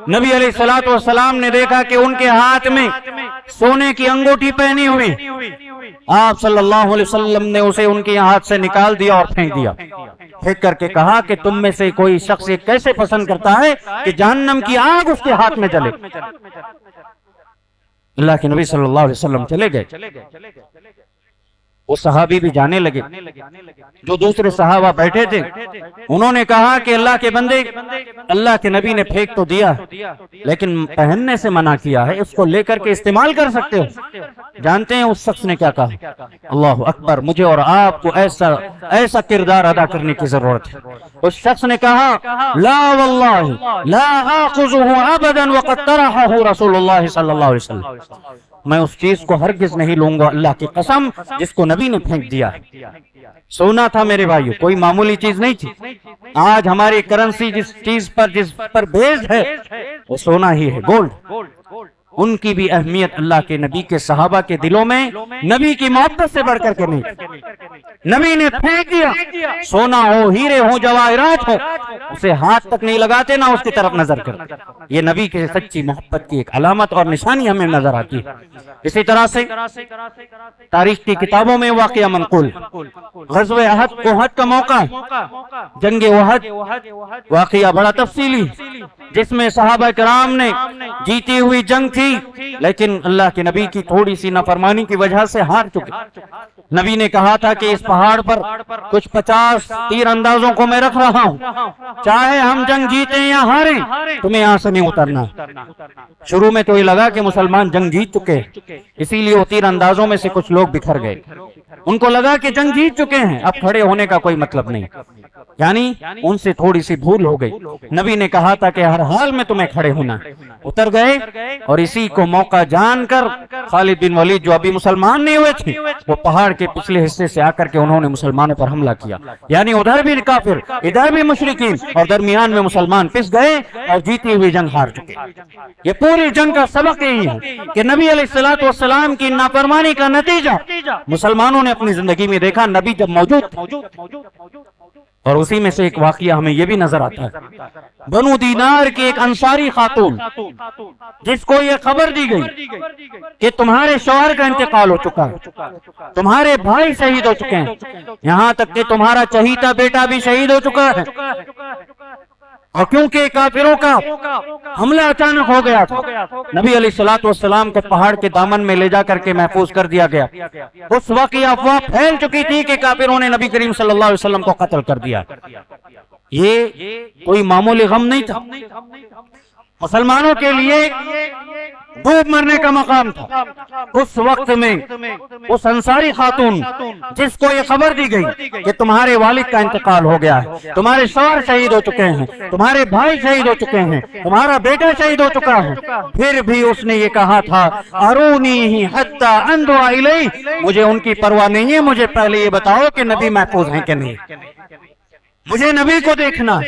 نبی علیہ الصلوۃ والسلام نے دیکھا کہ ان کے ہاتھ میں سونے کی انگوٹھی پہنی ہوئی، آپ صلی اللہ علیہ وسلم نے اسے ان کے ہاتھ سے نکال دیا اور پھینک دیا۔ پھینک کر کے کہا کہ تم میں سے کوئی شخص یہ کیسے پسند کرتا ہے کہ جہنم کی آگ اس کے ہاتھ میں جلے؟ اللہ کے نبی صلی اللہ علیہ وسلم چلے گئے، وہ صحابی بھی جانے لگے، جو دوسرے صحابہ بیٹھے تھے انہوں نے کہا کہ اللہ کے بندے، اللہ کے نبی نے پھینک تو دیا لیکن پہننے سے منع کیا ہے، اس کو لے کر کے استعمال کر سکتے ہو۔ جانتے ہیں اس شخص نے کیا کہا؟ اللہ اکبر، مجھے اور آپ کو ایسا کردار ادا کرنے کی ضرورت ہے۔ اس شخص نے کہا لا واللہ لا آخذہ ابدا وقد طرحہ رسول اللہ صلی اللہ علیہ وسلم، میں اس چیز کو ہرگز نہیں لوں گا، اللہ کی قسم، جس کو نبی نے پھینک دیا۔ سونا تھا میرے بھائیو، کوئی معمولی چیز نہیں تھی۔ آج ہماری کرنسی جس چیز پر بیسڈ ہے وہ سونا ہی ہے، گولڈ۔ ان کی بھی اہمیت اللہ کے نبی کے صحابہ کے دلوں میں نبی کی محبت سے بڑھ کر کے نہیں۔ نبی نے پھینک دیا، سونا ہو، ہیرے ہو، جواہرات ہو، اسے ہاتھ تک نہیں لگاتے، نہ اس کی طرف نظر کرتے۔ یہ نبی کے سچی محبت کی ایک علامت اور نشانی ہمیں نظر آتی ہے۔ اسی طرح سے تاریخ کی کتابوں میں واقعہ منقول، غزوہ احد کا موقع، جنگ احد، واقعہ بڑا تفصیلی جس میں صحابہ کرام نے جیتی ہوئی جنگ تھی لیکن اللہ کے نبی کی تھوڑی سی نافرمانی کی وجہ سے ہار چکے۔ نبی نے کہا تھا کہ اس پہاڑ پر کچھ 50 تیر اندازوں کو میں رکھ رہا ہوں، چاہے ہم جنگ جیتیں یا ہاریں تمہیں یہاں سے نہیں اترنا۔ شروع میں تو یہ لگا کہ مسلمان جنگ جیت چکے، اسی لیے وہ تیر اندازوں میں سے کچھ لوگ بکھر گئے۔ ان کو لگا کہ جنگ جیت چکے ہیں، اب کھڑے ہونے کا کوئی مطلب نہیں، یعنی ان سے تھوڑی سی بھول ہو گئی۔ نبی نے کہا تھا کہ ہر حال میں تمہیں کھڑے ہونا۔ اتر گئے اور اسی کو موقع جان کر خالد بن ولید جو ابھی مسلمان نہیں ہوئے تھے وہ پہاڑ کے پچھلے حصے سے آ کر کے انہوں نے مسلمانوں پر حملہ کیا، یعنی ادھر بھی کافر ادھر بھی مشرکین اور درمیان میں مسلمان پس گئے اور جیتی ہوئی جنگ ہار چکے۔ یہ پوری جنگ کا سبق یہی ہے کہ نبی علیہ السلام کی نافرمانی کا نتیجہ مسلمانوں نے اپنی زندگی میں دیکھا نبی جب موجود تھے۔ اور اسی میں سے ایک واقعہ ہمیں یہ بھی نظر آتا ہے، بنو دینار کی ایک انصاری خاتون جس کو یہ خبر دی گئی کہ تمہارے شوہر کا انتقال ہو چکا ہے، تمہارے بھائی شہید ہو چکے ہیں، یہاں تک کہ تمہارا چہیتا بیٹا بھی شہید ہو چکا ہے، اور کیونکہ کافروں کا حملہ اچانک ہو گیا تھا نبی علیہ السلام کو پہاڑ کے دامن میں لے جا کر کے محفوظ کر دیا گیا۔ اس وقت یہ افواہ پھیل چکی تھی کہ کافروں نے نبی کریم صلی اللہ علیہ وسلم کو قتل کر دیا۔ یہ کوئی معمولی غم نہیں تھا، مسلمانوں کے لیے ڈوب مرنے کا مقام تھا۔ اس وقت میں اس انصاری خاتون جس کو یہ خبر دی گئی کہ تمہارے والد کا انتقال ہو گیا ہے، تمہارے شوہر شہید ہو چکے ہیں، تمہارے بھائی شہید ہو چکے ہیں، تمہارا بیٹا شہید ہو چکا ہے، پھر بھی اس نے یہ کہا تھا ارونی حتی انظر الیہ، مجھے ان کی پرواہ نہیں ہے، مجھے پہلے یہ بتاؤ کہ نبی محفوظ ہیں کہ نہیں، مجھے نبی کو دیکھنا۔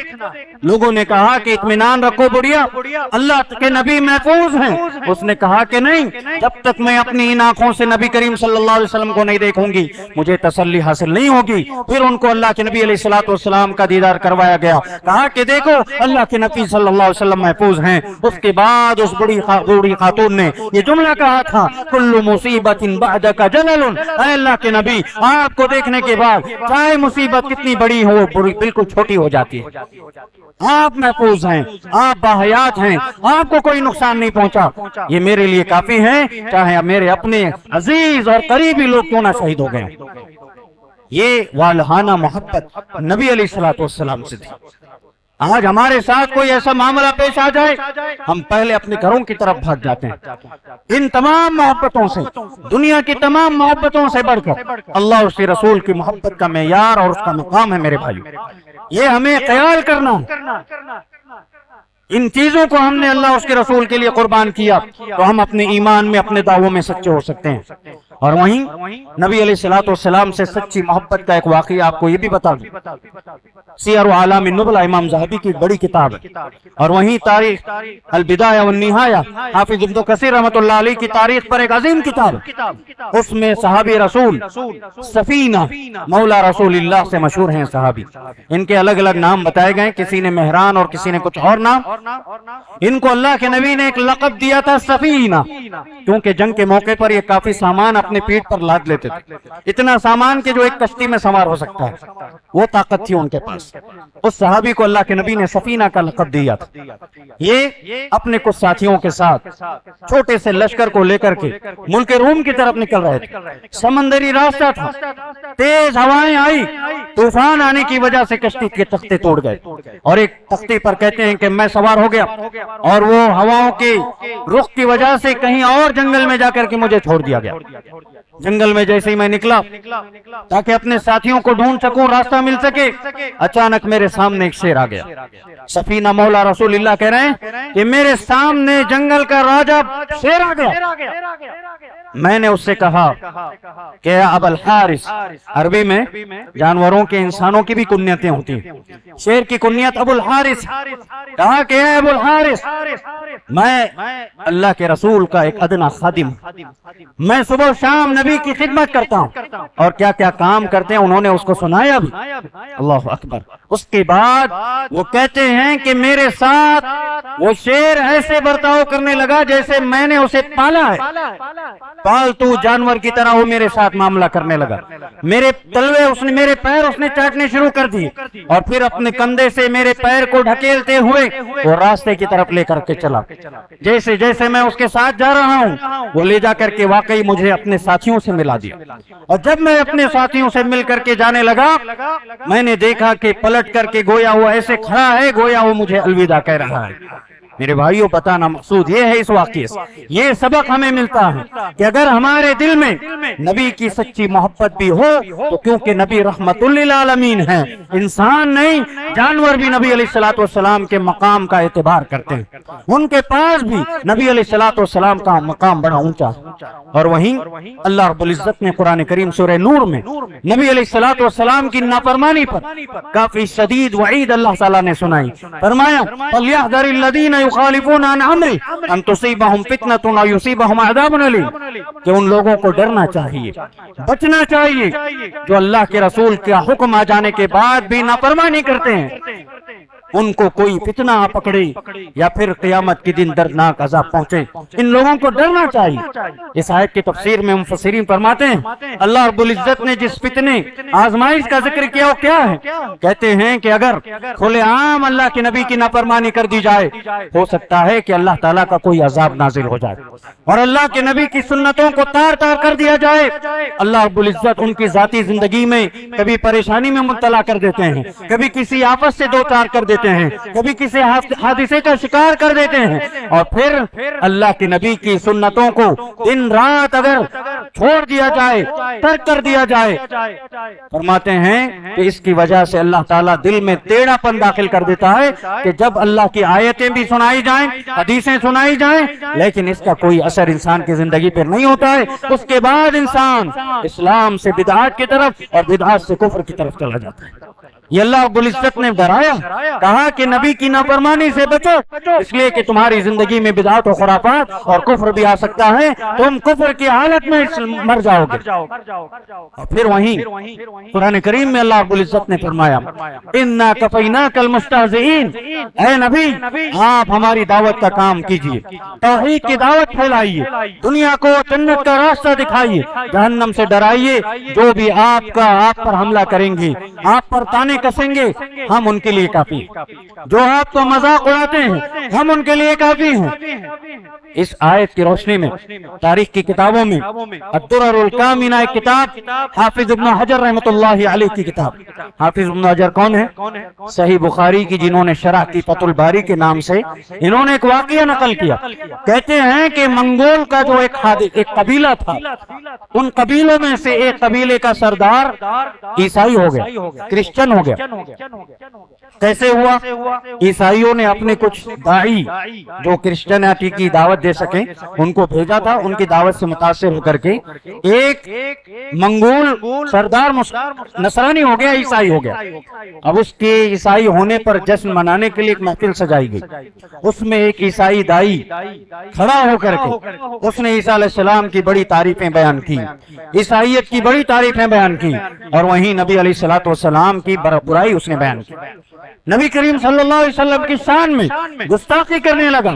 لوگوں نے کہا کہ اطمینان رکھو بڑھیا، اللہ کے نبی محفوظ ہیں۔ اس نے کہا کہ نہیں، جب تک میں اپنی ان آنکھوں سے نبی کریم صلی اللہ علیہ وسلم کو نہیں دیکھوں گی مجھے تسلی حاصل نہیں ہوگی۔ پھر ان کو اللہ کے نبی علیہ السلام کا دیدار کروایا گیا، کہا کہ دیکھو اللہ کے نبی صلی اللہ علیہ وسلم محفوظ ہیں۔ اس کے بعد اس بوڑھی خاتون نے یہ جملہ کہا تھا کل مصیبت بعدک جلل، اے اللہ کے نبی آپ کو دیکھنے کے بعد چاہے مصیبت کتنی بڑی ہو بالکل چھوٹی ہو جاتی ہے، آپ محفوظ ہیں، آپ باحیات ہیں، آپ کو کوئی نقصان نہیں پہنچا، یہ میرے لیے کافی ہے، چاہے میرے اپنے عزیز اور قریبی لوگ کیوں نہ شہید ہو گئے۔ یہ والہانہ محبت نبی علیہ السلام سے تھی۔ آج ہمارے ساتھ کوئی ایسا معاملہ پیش آ جائے ہم پہلے اپنے گھروں کی طرف بھاگ جاتے ہیں۔ ان تمام محبتوں سے، دنیا کی تمام محبتوں سے بڑھ کر اللہ اور اس کے رسول کی محبت کا معیار اور اس کا مقام ہے۔ میرے بھائیو، یہ ہمیں خیال کرنا، ان چیزوں کو ہم نے اللہ اس کے رسول کے لیے قربان کیا تو ہم اپنے ایمان میں اپنے دعووں میں سچے ہو سکتے ہیں۔ اور وہیں نبی علیہ السلام سے سچی محبت کا ایک واقعہ آپ کو یہ بھی بتا دوں، سیر اعلام النبلہ امام ذہبی کی بڑی کتاب ہے، اور وہیں تاریخ البدایہ والنہایہ حافظ ابن کثیر رحمۃ اللہ علیہ کی تاریخ پر ایک عظیم کتاب ہے۔ اس میں صحابی رسول سفینہ مولا رسول اللہ سے مشہور ہیں صحابی، ان کے الگ الگ نام بتائے گئے، کسی نے مہران اور کسی نے کچھ اور نام۔ ان کو اللہ کے نبی نے ایک لقب دیا تھا سفینہ، کیونکہ جنگ کے موقع پر یہ کافی سامان اپنے پیٹ پر لاد لیتے تھے، اتنا سامان کہ جو ایک کشتی میں سوار ہو سکتا ہے، وہ طاقت تھی ان کے پاس۔ اس صحابی کو اللہ کے نبی نے سفینہ کا لقب دیا تھا۔ یہ اپنے کچھ ساتھیوں کے ساتھ چھوٹے سے لشکر کو لے کر کے ملک روم کی طرف نکل رہے تھے۔ سمندری راستہ تھا، تیز ہوائیں آئی، طوفان آنے کی وجہ سے کشتی کے تختے توڑ گئے، اور ایک تختے پر کہتے ہیں کہ میں سوار ہو گیا اور وہ ہواؤں کے رخ کی وجہ سے کہیں اور جنگل میں جا کر کے مجھے چھوڑ دیا گیا۔ جنگل میں جیسے ہی میں نکلا تاکہ اپنے ساتھیوں کو ڈھونڈ سکوں، راستہ مل سکے، اچانک میرے سامنے ایک شیر آ گیا۔ سفینہ مولا رسول اللہ کہہ رہے ہیں کہ میرے سامنے جنگل کا راجا شیر آ گیا۔ میں نے اس سے کہا کہ ابو الحارث، عربی میں جانوروں کے انسانوں کی بھی کنیتیں ہوتی ہیں، شیر کی کنیت ابو الحارث۔ کہا کہ اے ابو الحارث، میں اللہ کے رسول کا ایک ادنا خادم، میں صبح و شام نبی کی خدمت کرتا ہوں، اور کیا کیا کام کرتے ہیں انہوں نے اس کو سنایا بھی۔ اللہ اکبر۔ اس کے بعد وہ کہتے ہیں کہ میرے ساتھ وہ شیر ایسے برتاؤ کرنے لگا جیسے میں نے اسے پالا ہے، پالتو جانور کی طرح وہ میرے ساتھ معاملہ کرنے لگا۔ میرے تلوے اس نے، میرے پیر اس نے چاٹنے شروع کر دیے، اور پھر اپنے کندھے سے میرے پیر کو ڈھکیلتے ہوئے وہ راستے کی طرف لے کر کے چلا۔ جیسے جیسے میں اس کے ساتھ جا رہا ہوں، وہ لے جا کر کے واقعی مجھے اپنے ساتھیوں سے ملا دیا، اور جب میں اپنے ساتھیوں سے مل کر کے جانے لگا، میں نے دیکھا کہ پلٹ کر کے گویا وہ ایسے کھڑا ہے گویا وہ مجھے الوداع کہہ رہا ہے۔ میرے بھائیوں، بتانا مقصود یہ ہے اس واقعے سے، یہ سبق ہمیں ملتا ہے کہ اگر ہمارے دل میں نبی کی سچی محبت بھی ہو تو کیونکہ نبی رحمت للعالمین ہیں، انسان نہیں جانور بھی نبی علیہ الصلوۃ والسلام کے مقام کا اعتبار کرتے ہیں، ان کے پاس بھی نبی علیہ الصلوۃ والسلام کا مقام بڑا اونچا ہے۔ اور وہیں اللہ رب العزت نے قرآن کریم سورہ نور میں نبی علیہ الصلوۃ والسلام کی نافرمانی پر کافی شدید وعید اللہ تعالیٰ نے سنائی۔ فرمایا فَلْيَحْذَرِ الَّذِينَ يخالفون عن امره ان تصيبهم فتنة او يصيبهم عذاب الیم، کہ ان لوگوں کو ڈرنا چاہیے، بچنا چاہیے جو اللہ کے رسول کا حکم آ جانے کے بعد بھی نافرمانی کرتے ہیں، ان کو کوئی فتنہ آ پکڑے یا پھر قیامت کے دن دردناک عذاب پہنچے، ان لوگوں کو ڈرنا چاہیے۔ اس آیت کی تفسیر میں مفسرین فرماتے ہیں اللہ رب العزت نے جس فتنے آزمائش کا ذکر کیا وہ کیا ہے؟ کہتے ہیں کہ اگر کھلے عام اللہ کے نبی کی نافرمانی کر دی جائے، ہو سکتا ہے کہ اللہ تعالیٰ کا کوئی عذاب نازل ہو جائے، اور اللہ کے نبی کی سنتوں کو تار تار کر دیا جائے، اللہ رب العزت ان کی ذاتی زندگی میں کبھی پریشانی میں مبتلا کر دیتے ہیں، کبھی کسی آفت سے دو چار کر دیتے ہیں، کبھی کسی حادثے کا شکار کر دیتے ہیں، اور پھر اللہ کے نبی کی سنتوں کو دن رات اگر چھوڑ دیا جائے، ترک کر دیا جائے، فرماتے ہیں کہ اس کی وجہ سے اللہ تعالیٰ دل میں ٹیڑھا پن داخل کر دیتا ہے کہ جب اللہ کی آیتیں بھی سنائی جائیں، حدیثیں سنائی جائیں، لیکن اس کا کوئی اثر انسان کی زندگی پر نہیں ہوتا ہے، اس کے بعد انسان اسلام سے بدعات کی طرف اور بدعات سے کفر کی طرف چلا جاتا ہے۔ یہ اللہ رب العزت نے ڈرایا، کہا کہ نبی کی نافرمانی سے بچو، اس لیے کہ تمہاری زندگی میں بدعات و خرافات اور کفر بھی آ سکتا ہے، تم کفر کی حالت میں مر جاؤ گے۔ اور پھر وہیں قرآن کریم میں اللہ رب العزت نے فرمایا اِنَّا كَفَيْنَاكَ الْمُسْتَهْزِئِينَ، اے نبی آپ ہماری دعوت کا کام کیجئے، توحید کی دعوت پھیلائیے، دنیا کو جنت کا راستہ دکھائیے، جہنم سے ڈرائیے، جو بھی آپ پر حملہ کریں گے، آپ پر تانے کسیں گے، ہم ان کے لیے کافی ہیں، جو آپ کو مذاق اڑاتے ہیں ہم ان کے لیے کافی ہیں۔ اس آیت کی روشنی میں تاریخ کی کتابوں میں الدرر الکامنہ ایک کتاب، حافظ ابن حجر رحمۃ اللہ علیہ کی کتاب، حافظ ابن حجر کون ہے؟ صحیح بخاری کی جنہوں نے شرح کی فتح الباری کے نام سے، انہوں نے ایک واقعہ نقل کیا، کہتے ہیں کہ منگول کا جو ایک قبیلہ تھا، ان قبیلوں میں سے ایک قبیلے کا سردار عیسائی ہو گیا، کرسچن ہو گیا۔ کیسے ہوا؟ عیسائیوں نے اپنے کچھ داعی جو کرسچنیٹی کی دعوت دے سکیں ان کو بھیجا تھا، ان کی دعوت سے متاثر ہو کر کے ایک منگول سردار نصرانی ہو گیا، عیسائی ہو گیا۔ اب اس کے عیسائی ہونے پر جشن منانے کے لیے ایک محفل سجائی گئی، اس میں ایک عیسائی دائی کھڑا ہو کر کے اس نے عیسیٰ علیہ السلام کی بڑی تعریفیں بیان کی، عیسائیت کی بڑی تعریفیں بیان کی، اور وہیں نبی علیہ الصلوۃ والسلام کی برائی اس نے بیان کی۔ نبی کریم صلی اللہ علیہ وسلم کی شان میں گستاخی کرنے لگا۔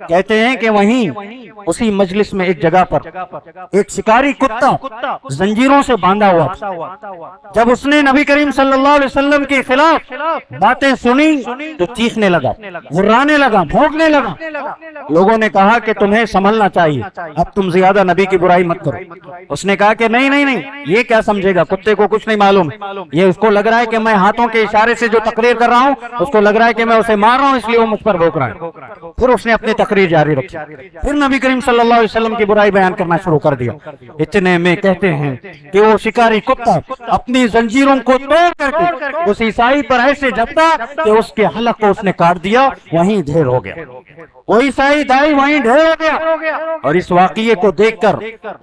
کہتے ہیں کہ وہیں اسی مجلس میں ایک جگہ پر ایک شکاری کتا زنجیروں سے باندھا ہوا تھا۔ جب اس نے نبی کریم صلی اللہ علیہ وسلم کے خلاف باتیں سنی تو چیخنے لگا، غرانے لگا، بھونکنے لگا۔ لوگوں نے کہا کہ تمہیں سنبھلنا چاہیے، اب تم زیادہ نبی کی برائی مت کرو۔ اس نے کہا کہ نہیں نہیں نہیں، یہ کیا سمجھے گا، کتے کو کچھ نہیں معلوم، یہ اس کو لگ رہا ہے کہ میں ہاتھوں کے اشارے سے جو تقریر کر رہا ہوں اس کو لگ رہا ہے کہ میں اسے مار رہا ہوں، اس لیے وہ مجھ پر بھونک رہا ہے۔ پھر اس نے اپنی تقریر جاری رکھی، پھر نبی کریم صلی اللہ علیہ وسلم کی برائی بیان کرنا شروع کر دیا۔ اتنے میں کہتے ہیں کہ وہ شکاری کتا اپنی زنجیروں کو توڑ کر کے اس عیسائی پر ایسے جھپٹا کہ اس کے حلق کو اس نے کاٹ دیا، وہیں ڈھیر ہو گیا۔ وہ عیسائی دائی وہیں ڈھیر ہو گیا۔ اور اس واقعے کو دیکھ کر،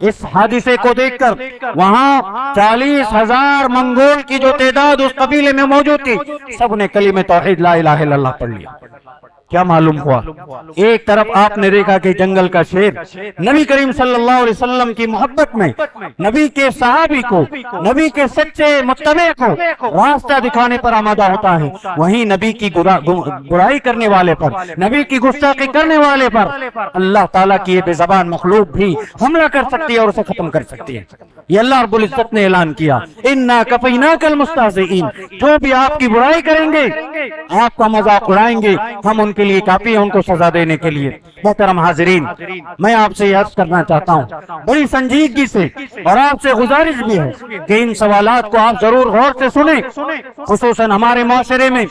اس حادثے کو دیکھ کر وہاں 40,000 منگول کی جو تعداد اس قبیلے میں موجود تھی، سب نے کلمہ توحید لا الہ الا اللہ پڑھ لیا۔ کیا معلوم ہوا؟ ایک طرف آپ نے دیکھا کہ جنگل کا شیر نبی کریم صلی اللہ علیہ وسلم کی محبت میں نبی کے صحابی کو، نبی کے سچے متبع کو راستہ دکھانے پر آمادہ ہوتا ہے، وہیں نبی کی برائی کرنے والے پر، نبی کی گستاخی کرنے والے پر اللہ تعالیٰ کی یہ بے زبان مخلوق بھی حملہ کر سکتی ہے اور اسے ختم کر سکتی ہے۔ یہ اللہ رب العزت نے اعلان کیا، اِنَّا كَفَيْنَاكَ الْمُسْتَهْزِئِينَ، جو بھی آپ کی برائی کریں گے، آپ کا مذاق اڑائیں گے، ہم ان کے لیے کافی ہیں ان کو سزا دینے کے لیے۔ محترم حاضرین، میں آپ سے یہ عرض کرنا چاہتا ہوں بڑی سنجیدگی سے، اور آپ سے گزارش بھی ہے کہ ان سوالات کو آپ ضرور غور سے سنیں۔ خصوصاً ہمارے معاشرے میں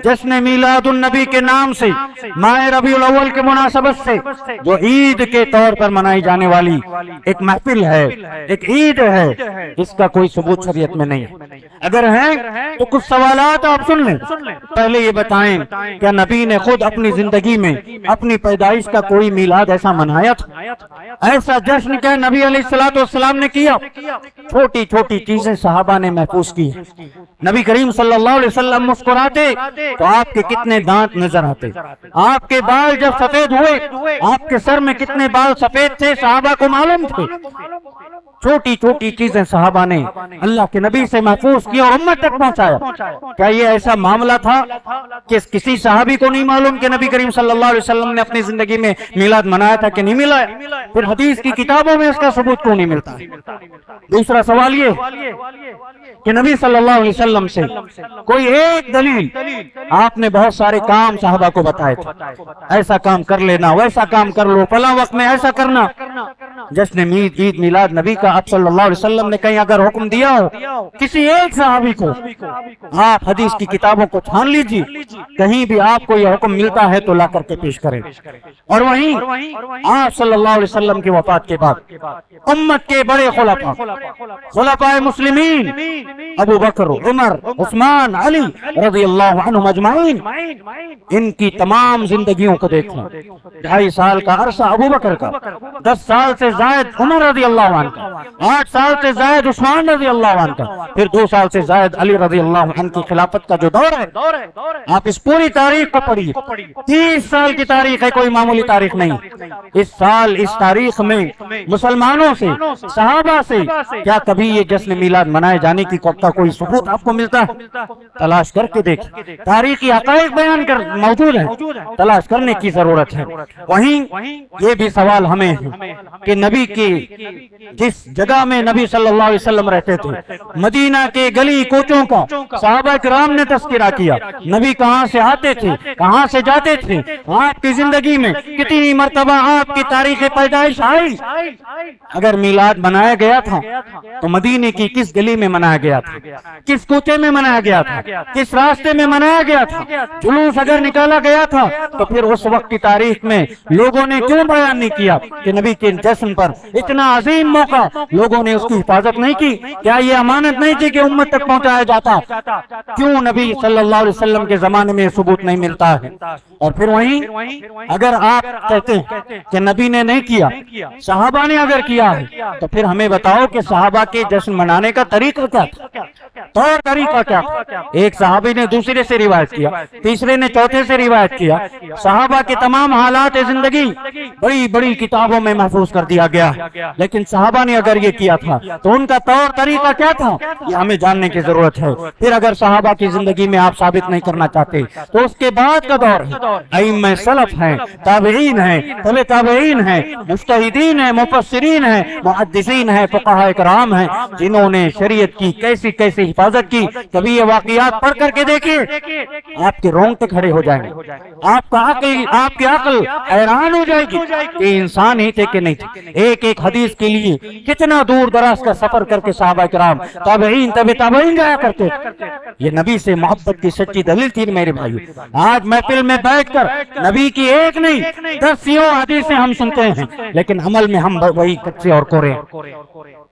جشن میلاد النبی کے نام سے، ماہ ربیع الاول کے مناسبت سے جو عید کے طور پر منائی جانے والی ایک محفل ہے، ایک عید ہے، اس کا کوئی ثبوت شریعت میں نہیں ہے۔ اگر ہے تو کچھ سوالات آپ سن لیں۔ پہلے یہ بتائیں، کیا نبی نے خود اپنی زندگی میں اپنی پیدائش کا کوئی میلاد ایسا منایا تھا؟ ایسا جشن کیا نبی علیہ السلام نے کیا؟ چھوٹی چھوٹی چیزیں صحابہ نے محفوظ کی ہیں۔ نبی کریم صلی اللہ علیہ وسلم مسکراتے تو آپ کے کتنے دانت نظر آتے، آپ کے بال جب سفید ہوئے، آپ کے سر میں کتنے بال سفید تھے صحابہ کو معلوم تھے۔ چھوٹی چھوٹی چیزیں صحابہ نے اللہ کے نبی سے محفوظ کی اور امت تک پہنچایا۔ کیا یہ ایسا معاملہ تھا کہ کسی صحابی کو نہیں معلوم کہ نبی کریم صلی اللہ علیہ وسلم نے اپنی زندگی میں میلاد منایا تھا کہ نہیں ملایا؟ پھر حدیث کی کتابوں میں اس کا ثبوت کیوں نہیں ملتا؟ دوسرا سوال یہ کہ نبی صلی اللہ علیہ وسلم سے کوئی ایک دلیل، آپ نے بہت سارے کام صحابہ کو بتائے تھے، ایسا کام کر لینا، ویسا کام کر لو، فلاں وقت میں ایسا کرنا۔ جشن عید میلاد نبی کا آپ صلی اللہ علیہ وسلم نے کہیں اگر حکم دیا ہو کسی ایک صحابی کو، آپ حدیث کی کتابوں کو چھان لیجیے، کہیں بھی آپ کو یہ حکم ملتا ہے تو لا کر کے پیش کریں۔ اور وہیں آپ صلی اللہ علیہ وسلم کی وفات کے بعد امت کے بڑے خلفائے مسلمین ابو بکر، عمر، عثمان، علی رضی اللہ عنہم اجمعین، ان کی تمام زندگیوں کو دیکھیں۔ 2.5 سال کا عرصہ ابو بکر کا، 10 سال سے زائد عمر رضی اللہ عنہ کا، 8 سال سے زائد عثمان رضی اللہ عنہ کا، پھر 2 سال سے زائد علی رضی اللہ عنہ کی خلافت کا جو دور ہے، آپ اس پوری تاریخ کو پڑھیے۔ 30 سال کی تاریخ ہے، کوئی معمولی تاریخ نہیں۔ اس سال اس تاریخ میں مسلمانوں سے، صحابہ سے کیا کبھی یہ جشن میلاد منائے جانے کی کوئی ثبوت آپ کو ملتا ہے؟ تلاش کر کے دیکھیں، تاریخی حقائق بیان کر موجود ہیں، تلاش کرنے کی ضرورت ہے۔ وہیں یہ بھی سوال ہمیں ہے کہ نبی کی جس جگہ میں نبی صلی اللہ علیہ وسلم رہتے تھے، مدینہ کے گلی کوچوں کا صحابہ کرام نے تذکرہ کیا، نبی کہاں سے آتے تھے، کہاں سے جاتے تھے، آپ کی زندگی میں کتنی مرتبہ آپ کی تاریخ پیدائش آئی۔ اگر میلاد منایا گیا تھا تو مدینے کی کس گلی میں منایا گیا تھا، کس کوچے میں منایا گیا تھا، کس راستے میں منایا گیا تھا؟ جلوس اگر نکالا گیا تھا تو پھر اس وقت کی تاریخ میں لوگوں نے کیوں بیان نہیں کیا کہ نبی کے جشن پر اتنا عظیم موقع لوگوں نے اس کی حفاظت نہیں کی؟ کیا یہ امانت نہیں تھی کہ امت تک پہنچایا جاتا؟ کیوں نبی صلی اللہ علیہ وسلم کے زمانے میں ثبوت نہیں ملتا ہے؟ اور پھر وہیں اگر آپ کہتے ہیں کہ نبی نے نہیں کیا، صحابہ نے اگر کیا ہے، تو پھر ہمیں بتاؤ کہ صحابہ کے جشن منانے کا طریقہ کیا تھا؟ طور طریقہ کیا تھا؟ ایک صحابی نے دوسرے سے روایت کیا، تیسرے نے چوتھے سے روایت کیا۔ صحابہ کے تمام حالات زندگی بڑی بڑی کتابوں میں محفوظ کر دیا گیا، لیکن صحابہ نے اگر یہ کیا تھا تو ان کا طور طریقہ کیا تھا، یہ ہمیں جاننے کی ضرورت ہے۔ پھر اگر صحابہ کی زندگی میں آپ ثابت نہیں کرنا چاہتے تو اس کے بعد کا دور ہے، ائمہ سلف ہیں، تابعین ہیں، تبع تابعین ہیں، مجتہدین ہیں، مفسرین ہیں، محدثین ہیں، فقہاء کرام ہیں، جنہوں نے شریعت کی کیسی کیسی حفاظت کی۔ کبھی یہ واقعات پڑھ کر کے دیکھیے، آپ کے رونگٹے کھڑے ہو جائیں گے، آپ کی عقل حیران ہو جائے گی کہ انسان ہی تھے کہ نہیں تھے۔ ایک ایک حدیث کے لیے کتنا دور دراز کا سفر کر کے صحابہ کرام، تابعین، تبع تابعین جایا کرتے تھے۔ یہ نبی سے محبت کی سچی دلیل تھی میرے بھائیو۔ آج محفل میں بیٹھ کر نبی کی ایک نہیں 10 حدیثیں ہم سنتے ہیں، لیکن عمل میں ہم وہی کچے اور کورے ہیں۔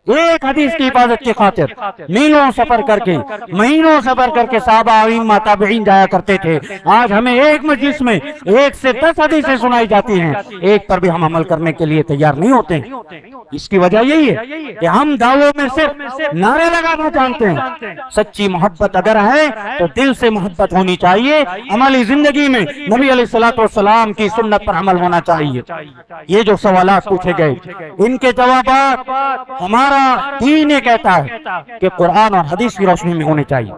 ایک حدیث کی حفاظت کی خاطر میلوں سفر کر کے، مہینوں سفر کر کے صحابہ ائمہ تابعین جایا کرتے تھے۔ آج ہمیں ایک مجلس میں 1 سے 10 حدیثیں سنائی جاتی ہیں، ایک پر بھی ہم عمل کرنے کے لیے تیار نہیں ہوتے ہیں۔ اس کی وجہ یہی ہے کہ ہم دعووں میں صرف نعرے لگانا جانتے ہیں۔ سچی محبت اگر ہے تو دل سے محبت ہونی چاہیے، عملی زندگی میں نبی علیہ السلام کی سنت پر عمل ہونا چاہیے۔ یہ جو سوالات پوچھے گئے، ان کے جوابات ہمارا دین یہ کہتا ہے کہ قرآن اور حدیث کی روشنی میں ہونے چاہیے،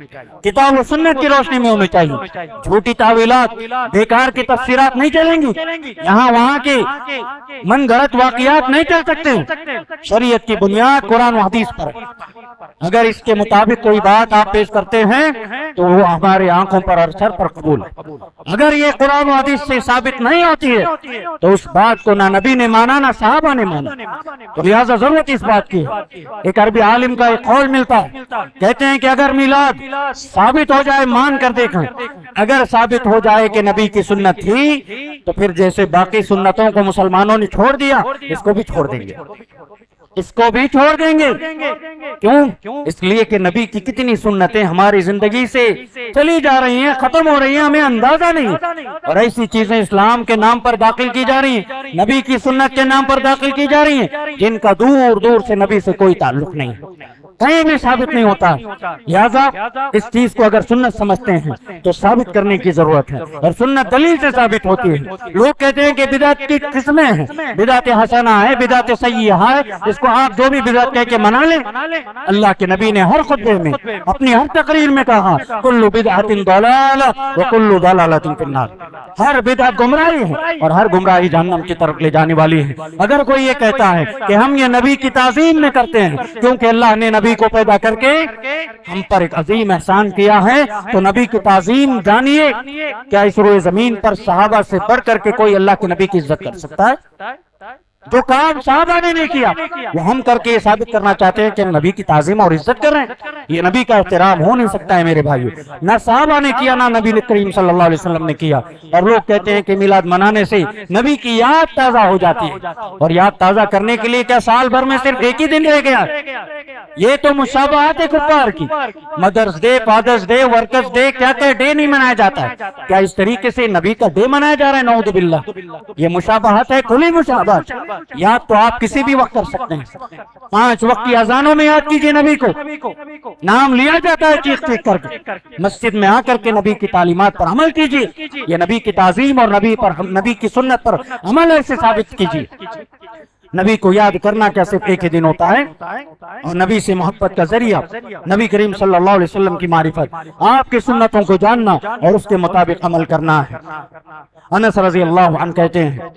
کتاب و سنت کی روشنی میں ہونے چاہیے۔ جھوٹی تعویلات، بیکار کی تفسیرات نہیں چلیں گی، یہاں وہاں کے من گھڑت واقعات نہیں چل سکتے۔ شریعت کی بنیاد قرآن و حدیث پر ہے۔ اگر اس کے مطابق کوئی بات آپ پیش کرتے ہیں تو وہ ہمارے آنکھوں پر اور سر پر قبول ہے۔ اگر یہ قرآن و حدیث سے ثابت نہیں ہوتی ہے تو اس بات کو نہ نبی نے مانا نہ صحابہ نے مانا، تو لہٰذا ضرورت اس بات کی ہے۔ ایک عربی عالم کا ایک قول ملتا ہے، کہتے ہیں کہ اگر میلاد ثابت ہو جائے مان کر دیکھیں، اگر ثابت ہو جائے کہ نبی کی سنت تھی تو پھر جیسے باقی سنتوں کو مسلمانوں نے چھوڑ دیا، اس کو بھی چھوڑ دیں گے، اس کو بھی چھوڑ دیں گے۔ کیوں؟ اس لیے کہ نبی کی کتنی سنتیں ہماری زندگی سے چلی جا رہی ہیں، ختم ہو رہی ہیں، ہمیں اندازہ نہیں، اور ایسی چیزیں اسلام کے نام پر داخل کی جا رہی ہیں، نبی کی سنت کے نام پر داخل کی جا رہی ہیں، جن کا دور دور سے نبی سے کوئی تعلق نہیں، کہیں بھی ثابت نہیں ہوتا۔ لہذا اس چیز کو اگر سنت سمجھتے ہیں تو ثابت کرنے کی ضرورت ہے، اور سنت دلیل سے ثابت ہوتی ہے۔ لوگ کہتے ہیں کہ بدعت کی قسمیں ہیں، بدعت حسنہ ہے، بدعت سیئہ ہے، اس کو آپ جو بھی بدعت کہہ کے منا لیں۔ اللہ کے نبی نے ہر خطبے میں، اپنی ہر تقریر میں کہا کل بدعت ضلالہ وکل ضلالۃ فی النار، ہر بدعت گمراہی ہے اور ہر گمراہی جہنم کی طرف لے جانے والی ہے۔ اگر کوئی یہ کہتا ہے کہ ہم یہ نبی کی تعظیم میں کرتے ہیں کیونکہ اللہ نے نبی کو پیدا کر کے ہم پر ایک عظیم احسان کیا ہے، تو نبی کی تعظیم جانیے، کیا اس روئے زمین پر صحابہ سے بڑھ کر کے کوئی اللہ کے نبی کی عزت کر سکتا ہے؟ جو کام صحابہ نے نہیں کیا وہ ہم کر کے یہ ثابت کرنا چاہتے ہیں کہ ہم نبی کی تعظیم اور عزت کر رہے ہیں، یہ نبی کا احترام ہو نہیں سکتا ہے میرے بھائیو۔ نہ صحابہ نے کیا، نہ نبی کریم صلی اللہ علیہ وسلم نے کیا، اور لوگ کہتے ہیں کہ میلاد منانے سے نبی کی یاد تازہ ہو جاتی ہے، اور یاد تازہ کرنے کے لیے کیا سال بھر میں صرف ایک ہی دن رہ گیا؟ یہ تو مشابہات ہے کفار کی۔ Mother's day, father's day, workers day, کیا کیا ڈے نہیں منایا جاتا ہے؟ کیا اس طریقے سے نبی کا ڈے منایا جا رہا ہے؟ نعوذ باللہ، یہ مشابہات ہے، کھلی مشابہات۔ یاد تو آپ کسی بھی وقت کر سکتے ہیں، 5 وقت کی اذانوں میں یاد کیجئے نبی کو، نام لیا جاتا ہے چیخ چیخ کر کے، مسجد میں آ کر کے نبی کی تعلیمات پر عمل کیجئے، یہ نبی کی تعظیم اور نبی کی سنت پر عمل ایسے ثابت کیجئے۔ نبی کو یاد کرنا کیا صرف ایک ہی دن ہوتا ہے، اور نبی سے محبت کا ذریعہ نبی کریم صلی اللہ علیہ وسلم کی معرفت، آپ کی سنتوں کو جاننا اور اس کے مطابق عمل کرنا ہے۔ انس رضی اللہ عنہ کہتے ہیں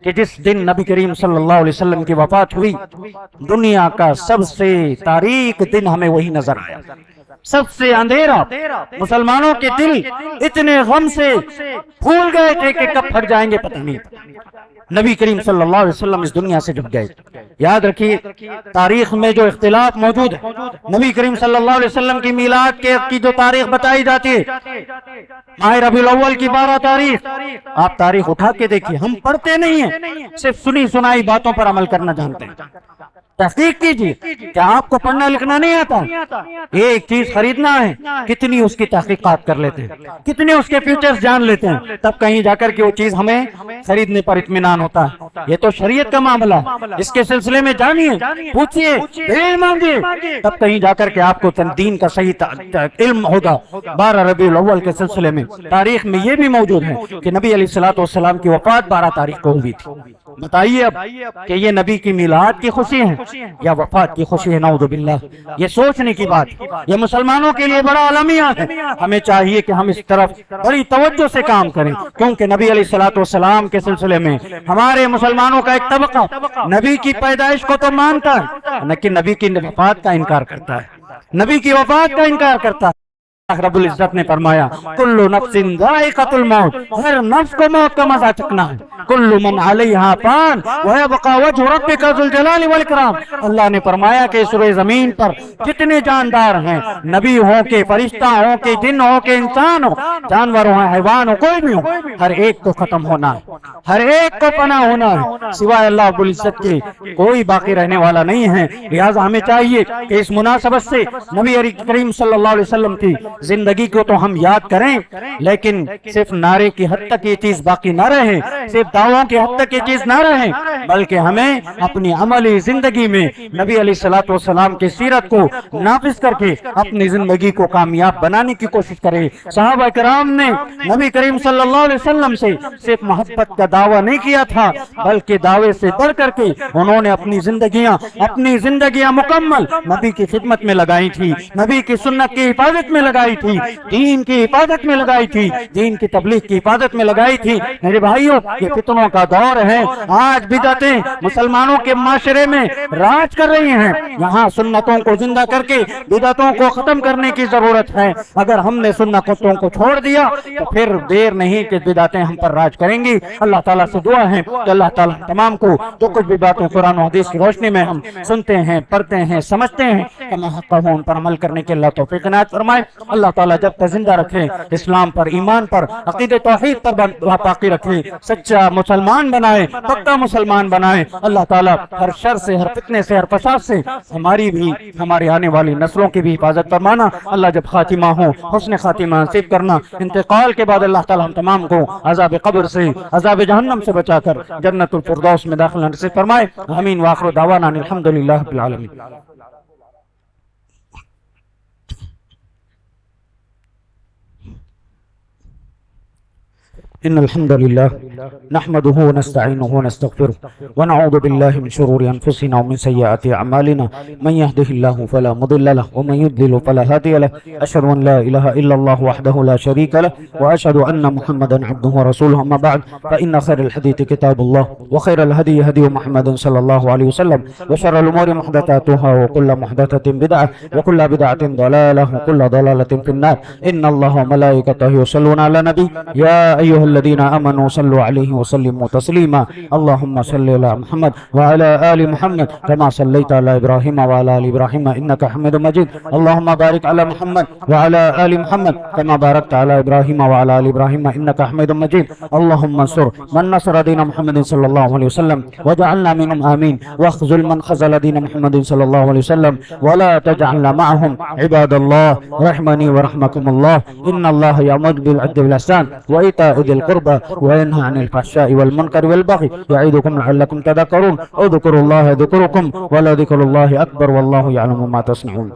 کہ جس دن نبی کریم صلی اللہ علیہ وسلم کی وفات ہوئی، دنیا کا سب سے تاریک دن ہمیں وہی نظر آیا، سب سے اندھیرا۔ مسلمانوں کے دل اتنے غم سے پھول گئے تھے کہ کب پھٹ جائیں گے پتہ نہیں۔ نبی کریم صلی اللہ علیہ وسلم اس دنیا سے جب گئے، یاد رکھیے تاریخ میں جو اختلاف موجود ہے، نبی کریم صلی اللہ علیہ وسلم کی میلاد کی جو تاریخ بتائی جاتی ہے، ماہ ربیع الاول کی 12 تاریخ، آپ تاریخ اٹھا کے دیکھیے، ہم پڑھتے نہیں ہیں، صرف سنی سنائی باتوں پر عمل کرنا جانتے ہیں۔ تحقیق کیجیے، کیا آپ کو پڑھنا لکھنا نہیں آتا؟ ایک چیز خریدنا ہے، کتنی اس کی تحقیقات کر لیتے ہیں، کتنے اس کے فیچرز جان لیتے ہیں، تب کہیں جا کر کے وہ چیز ہمیں خریدنے پر اطمینان ہوتا ہے؟ یہ تو شریعت کا معاملہ ہے، اس کے سلسلے میں جانیے، پوچھئے، دلیل مانگیے، تب کہیں جا کر کے آپ کو دین کا صحیح علم ہوگا۔ 12 ربیع الاول کے سلسلے میں تاریخ میں یہ بھی موجود ہے کہ نبی علیہ السلام کی وفات 12 تاریخ کو ہوئی تھی۔ بتائیے اب کہ یہ نبی کی میلاد کی خوشی ہے یا وفات کی خوشی ہے؟ نعوذ باللہ، یہ سوچنے کی بات، یہ مسلمانوں کے لیے بڑا المیہ ہے۔ ہمیں چاہیے کہ ہم اس طرف بڑی توجہ سے کام کریں، کیونکہ نبی علیہ السلام کے سلسلے میں ہمارے مسلمانوں کا ایک طبقہ نبی کی پیدائش کو تو مانتا ہے لیکن نبی کی وفات کا انکار کرتا ہے، نبی کی وفات کا انکار کرتا ہے۔ اللہ رب العزت نے فرمایا کل نفس ذائقۃ الموت، ہر نفس کو موت کا مزہ چکھنا ہے، کل من علیہا فان ویبقى وجہ ربک ذو الجلال والاکرام۔ اللہ نے فرمایا کہ اس روئے زمین پر جتنے جاندار ہیں، نبی ہوں کہ فرشتہ ہوں کہ جن ہوں کہ انسان ہو، جانور ہوں حیوان ہو، کوئی بھی ہو، ہر ایک کو ختم ہونا ہے، ہر ایک کو فنا ہونا ہے، سوائے اللہ رب العزت کے کوئی باقی رہنے والا نہیں ہے۔ لہٰذا ہمیں چاہیے کہ اس مناسبت سے نبی کریم صلی اللہ علیہ وسلم کی زندگی کو تو ہم یاد کریں، لیکن صرف نعرے کی حد تک یہ چیز باقی نہ رہے، صرف دعووں کی حد تک یہ چیز نہ رہے، بلکہ ہمیں اپنی عملی زندگی میں نبی علیہ السلام کی سیرت کو نافذ کر کے اپنی زندگی کو کامیاب بنانے کی کوشش کریں۔ صحابہ کرام نے نبی کریم صلی اللہ علیہ وسلم سے صرف محبت کا دعویٰ نہیں کیا تھا، بلکہ دعوے سے بڑھ کر کے انہوں نے اپنی زندگیاں مکمل نبی کی خدمت میں لگائی تھی، نبی کی سنت کی حفاظت میں لگائی تھی، دین کی حفاظت میں لگائی تھی، دین کی تبلیغ کی حفاظت میں لگائی تھی۔ میرے بھائیوں، یہ فتنوں کا دور ہے، آج بدعتیں مسلمانوں کے معاشرے میں راج کر رہی ہیں، یہاں سنتوں کو زندہ کر کے بدعتوں کو ختم کرنے کی ضرورت ہے۔ اگر ہم نے سنتوں کو چھوڑ دیا تو پھر دیر نہیں کہ بدعتیں ہم پر راج کریں گی۔ اللہ تعالیٰ سے دعا ہے کہ اللہ تعالیٰ تمام کو جو کچھ بھی باتیں قرآن و حدیث کی روشنی میں ہم سنتے ہیں، پڑھتے ہیں، سمجھتے ہیں، کما حق ہو ان پر عمل کرنے کے اللہ توفیق عنایت فرمائے۔ اللہ تعالیٰ جب تک زندہ رکھے، اسلام پر، ایمان پر، عقیدہ توحید پر باقی رکھے، سچا مسلمان بنائے، پکا مسلمان بنائے۔ اللہ تعالیٰ ہر شر سے، ہر فتنے سے، ہر فساد سے ہماری بھی، ہماری آنے والی نسلوں کی بھی حفاظت فرمانا۔ اللہ جب خاتمہ ہو حسن خاتمہ نصیب کرنا۔ انتقال کے بعد اللہ تعالیٰ ہم تمام کو عذاب قبر سے، عذاب جہنم سے بچا کر جنت الفردوس میں داخل نصیب فرمائے۔ آمین وآخر دعوانا الحمدللہ رب العالمین۔ إن الحمد لله نحمده ونستعينه ونستغفره ونعوذ بالله من شرور أنفسنا ومن سيئات أعمالنا من يهده الله فلا مضل له ومن يضلل فلا هادي له أشهد أن لا إله إلا الله وحده لا شريك له وأشهد أن محمدا عبده ورسوله أما بعد فإن خير الحديث كتاب الله وخير الهدي هدي محمد صلى الله عليه وسلم وشر الأمور محدثاتها وكل محدثة بدعة وكل بدعة ضلالة وكل ضلالة في النار إن الله وملائكته يصلون على النبي يا أيها الذين آمنوا صلوا عليه وسلموا تسليما اللهم صل على محمد وعلى آل محمد كما صليت على إبراهيم وعلى آل إبراهيم إنك حميد مجيد اللهم بارك على محمد وعلى آل محمد كما باركت على إبراهيم وعلى آل إبراهيم إنك حميد مجيد اللهم انصر من نصر دين محمد صلى الله عليه وسلم وجعلنا منهم آمين واخذل من خذل دين محمد صلى الله عليه وسلم ولا تجعلنا معهم عباد الله رحمني ورحمكم الله إن الله يأمر بالعدل والإحسان وإيتاء ذي القربى وينهى عن الفحشاء والمنكر والبغي يعظكم لعلكم تذكرون اذكروا الله يذكركم ولذكر الله أكبر والله يعلم ما تصنعون